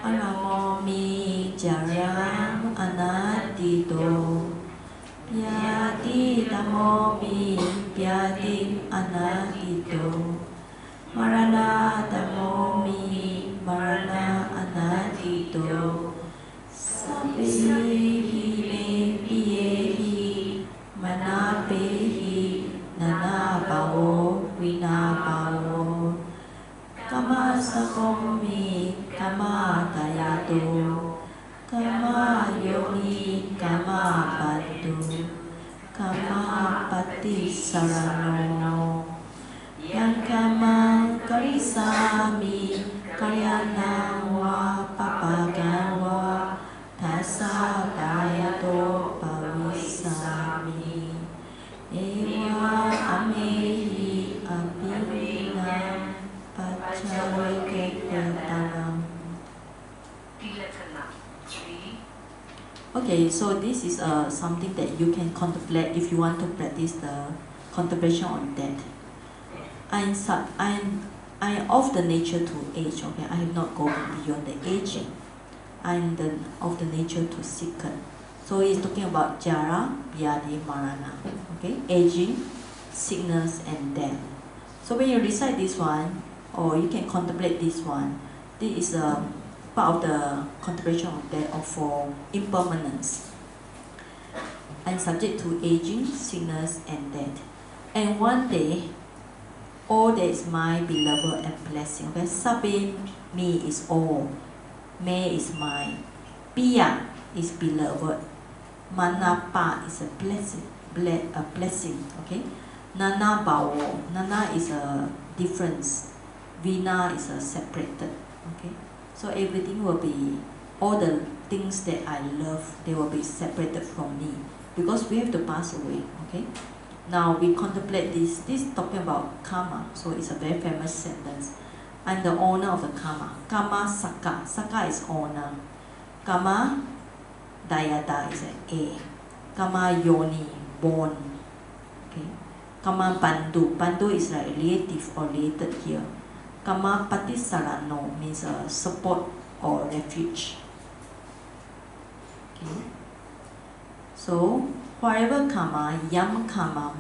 Anamomi jaram anadito Yati damomi yati anadito Marana damomi marana anadito Sabehi me piyehi manapehi nanabavo vinabavo Kama sakomi kama tayato Kama yoni kama patu Kama pati sarano Yang kama karisami Karyana wa papagawa Tasa tayato pavisami Ewa amehi abhina Pachavekekyatanam. Okay, so this is something that you can contemplate if you want to practice the contemplation on death. I'm of the nature to age, okay? I have not gone beyond the aging. I'm of the nature to sicken. So he's talking about jara, vyadhi, marana, okay? Aging, sickness, and death. So when you recite this one, or you can contemplate this one, this is part of the contemplation of death or for impermanence. I'm subject to aging, sickness, and death. And one day, all that is my beloved and blessing. Okay, Sabe me is all, me is mine, Pia is beloved, Manapa is a blessing. Okay, Nana Bao, Nana is a difference, Vina is a separated. Okay, so everything will be, all the things that I love, they will be separated from me because we have to pass away. Okay, now we contemplate this. This is talking about karma, so it's a very famous sentence. I'm the owner of the karma. Karma Saka. Saka is owner. Karma Dayada is an A. Karma Yoni, born. Okay. Karma Bandu. Bandu is like relative or related here. Karma Patisarano means a support or refuge. Okay. So, whatever karma, yam karma,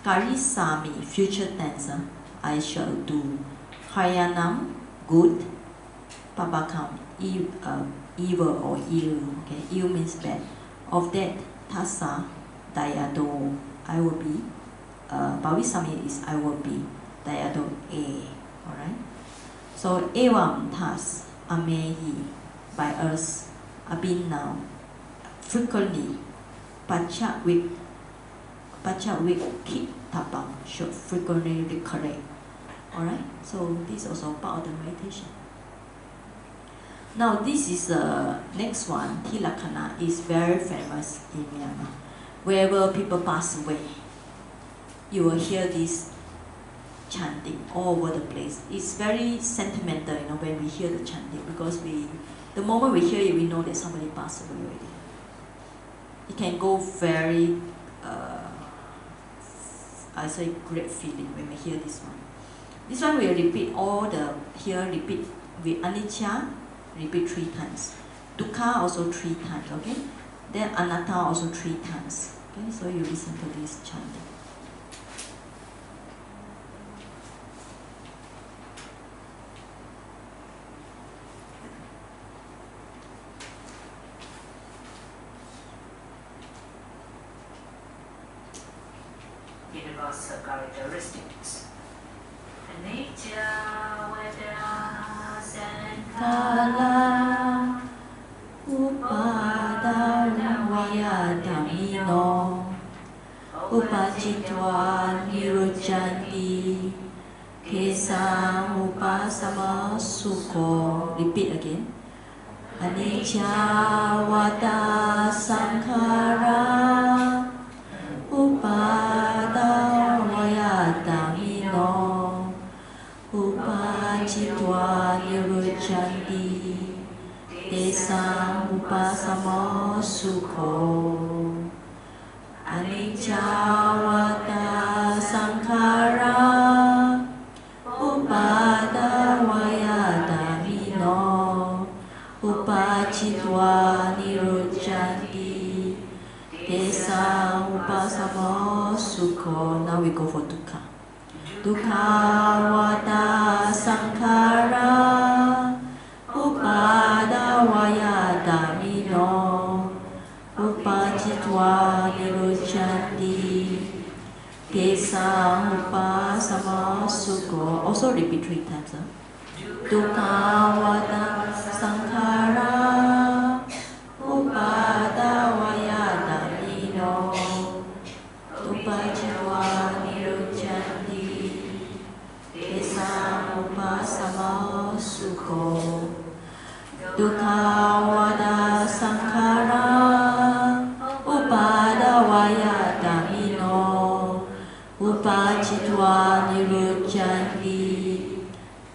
karisami, future tense, I shall do. Hayanam, good. Papakam, evil or ill. Okay, ill means bad. Of that, tasa, dayado, I will be. Bhavisami is I will be. Dayado, A. Alright? So, evam tas, amehi, by us, abin frequently. Pachawik keep tapang should frequently recollect. Alright, so this is also part of the meditation. Now this is the next one, Tilakana, is very famous in Myanmar. Wherever people pass away, you will hear this chanting all over the place. It's very sentimental, when we hear the chanting, because the moment we hear it, we know that somebody passed away already. It can go very, I say great feeling when we hear this one. This one we repeat repeat with anicca, repeat 3 times. Dukkha also 3 times, okay? Then anatta also 3 times. Okay, so you listen to this chanting. Universal characteristics. Anicca, Veda, Kala upadana vayadamino upachitva nirujjanti kesam upasama sukho. Repeat again. Anicca vada sankhara upada vayadamino upachitva nirujjanti tesam upasamo sukho. Anicca vada sankhara upada vayadamino upachitva nirujjanti tesam upasamo sukho. Now we go for dukkha. Dukkha vada sankhara upada vayadamino upachitva nirujjanti tesam upasamo sukho. Also repeat 3 times. Dukkha vada sankhara upada vayadamino upachitva nirujjanti tesam upasamo sukho. Dukkha vada sankhara upada vayadamino upachitva nirujjanti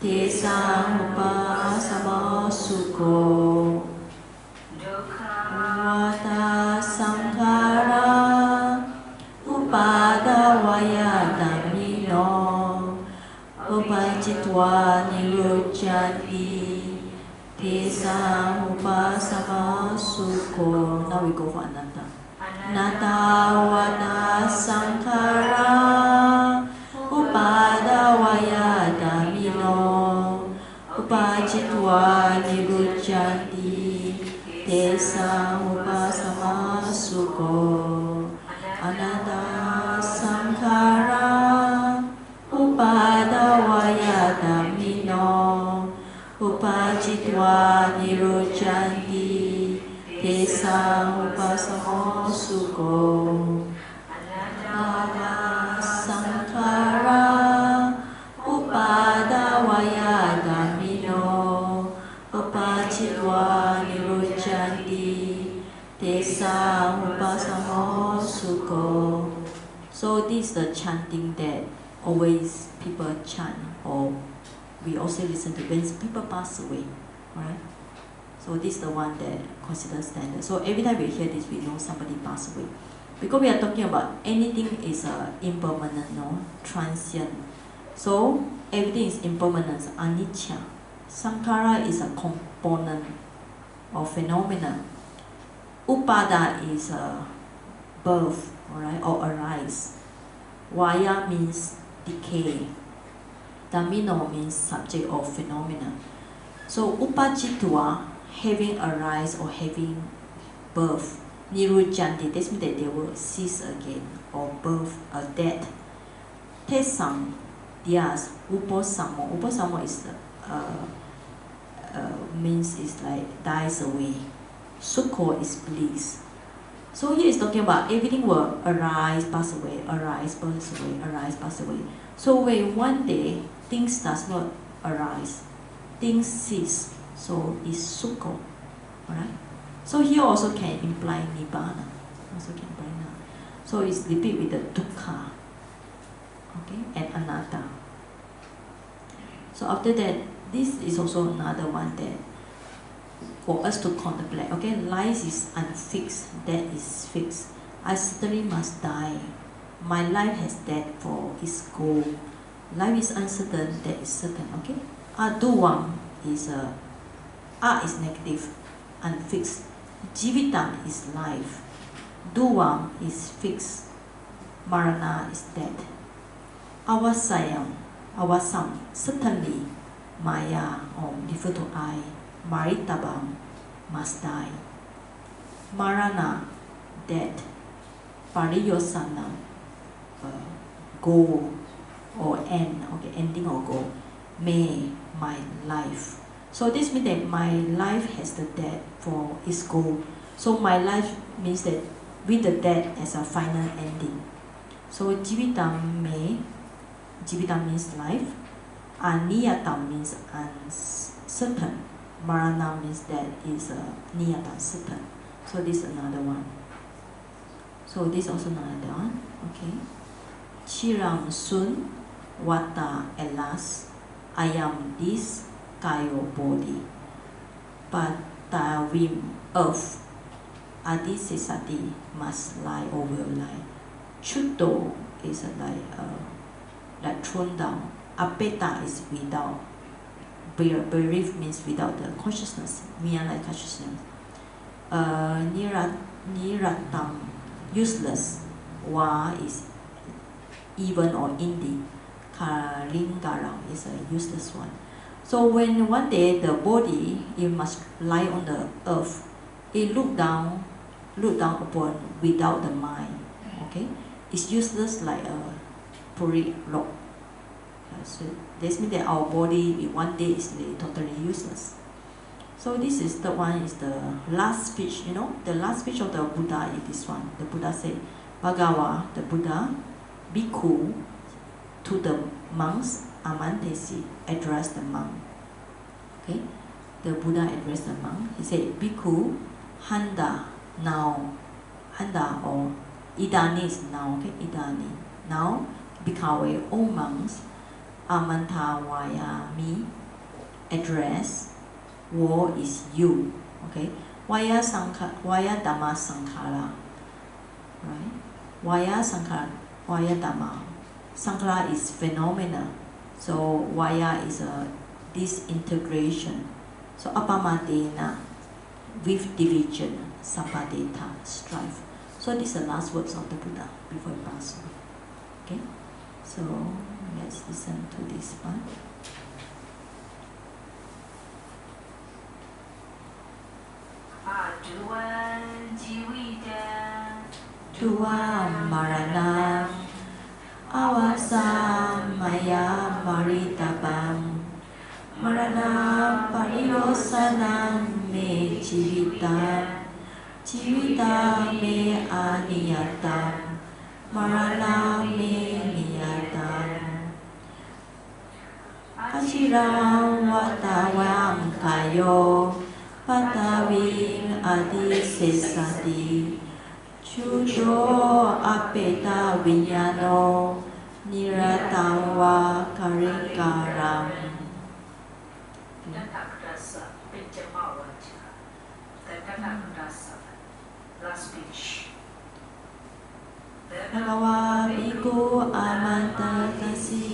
tesam upasamo sukho. Vada sankhara upada vayadamino upachitva nirujjanti tesam upasamo sukho. Now we go for anatta. Anatta vada sankhara upada vayadamino upachitva nirujjanti tesam upasamo sukho. Anatta sankhara Upadavaya Dhammino Upajitva Nirojjanti Tesam Upasamo Sukho Ananda Sankhara Upadavaya Dhammino Upajitva Nirojjanti Tesam Upasamo Sukho. So this is the chanting that always people chant, or we also listen to when people pass away, right? So this is the one that considered standard. So every time we hear this, we know somebody passed away. Because we are talking about anything is impermanent, no? Transient. So everything is impermanent, anicca. Sankhara is a component or phenomena. Upada is a birth, alright, or arise. Vaya means decay. Dhammino means subject or phenomena. So upajitva, having arise or having birth. Nirujjanti, this means that they will cease again, or birth, death. Tesam, theirs, uposamo. Uposamo is means is like dies away. Sukho is bliss. So here is talking about everything will arise, pass away, arise, pass away, arise, pass away. So when one day things does not arise, things cease, so is sukho. Alright? So here also can imply nibbana. Also can imply nibbana. So it's repeat with the dukkha. Okay, and anatta. So after that, this is also another one that for us to contemplate. Okay, life is unfixed, death is fixed. I certainly must die. My life has death for its goal. Life is uncertain, death is certain. Okay, aduvam is is negative, unfixed. Jivitam is life. Duvam is fixed. Marana is death. Awasam, certainly. Maya, or refer to I. Maritabam, must die. Marana, death. Pariyosana, goal or end, okay, ending or goal. May, my life. So this means that my life has the death for its goal. So my life means that with the death as a final ending. So jivitam may, jivitam means life. Aniyatam means uncertain. Marana means that is niyata, certain. So this is another one. So this also another one. Okay. Chiram soon, wata at last. I am this kayo body. Patavim earth. Adisesati must lie or will lie. Chuto is like thrown down. Apeta is without. Belief means without the consciousness, miyana consciousness. Niratam, useless. Wa is even or indi. Kalingaram is a useless one. So when one day the body, it must lie on the earth, it look down upon without the mind. Okay, it's useless like a puri rock. So this means that our body in one day is totally useless. So this is the one is the last speech, you know, the last speech of the Buddha is this one. The Buddha said, Bhagawa, the Buddha, bhikkhu, to the monks, amantesi, address the monk. Okay, the Buddha addressed the monk. He said, bhikkhu, handa, now, handa or idani is now, okay, idani. Now, bhikkhave, O monks, amantawaya, me, address, wo is you, okay, vaya dhamma sankhara, right, vaya sankhara, vaya dhamma, sankhara is phenomena, so vaya is a disintegration, so apamadena, with division, sampadeta, strife. So these are the last words of the Buddha before he passed away. Okay, so let's listen to this one. Aduan jiwita Tuam maranam awasam maya maritabam Marana pariyosanam me jivita Jivita me aniyatam Marana me niyatam Achiram vatavam kayo Pataving adisesati Chudo apeta vinyano Niratam va karikaram Rasa Pinjamawaja. Rasa. Last speech. Bhagava Bhikkhu Amanta Tasi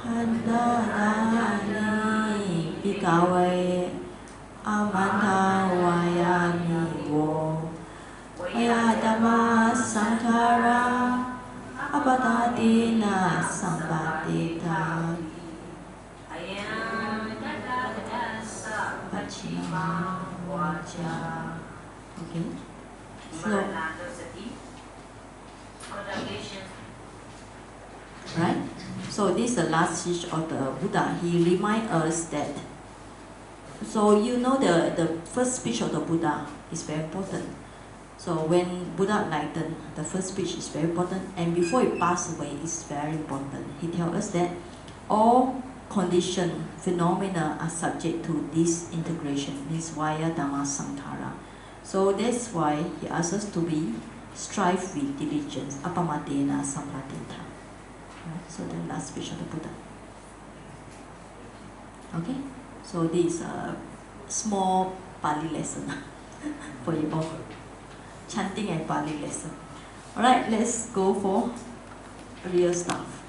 Handadani Bhikkhave Amanta Vayami Vo Vayadama Sankara Abhidhamma Sampadeta Ayam Rasa Pachima Vacha. Okay. So, Maranadasati. Contemplation. right? So this is the last speech of the Buddha. He reminds us that. So you know the first speech of the Buddha is very important. So when Buddha enlightened, the first speech is very important, and before he passed away, it's very important. He tells us that all conditioned phenomena are subject to this integration, this Vaya Dhamma Sankara. So that's why he asks us to be strive with diligence, apamatena sampadeta. Right? So the last speech of the Buddha. Okay? So this is a small Pali lesson for you all. Chanting and Pali lesson. Alright, let's go for real stuff.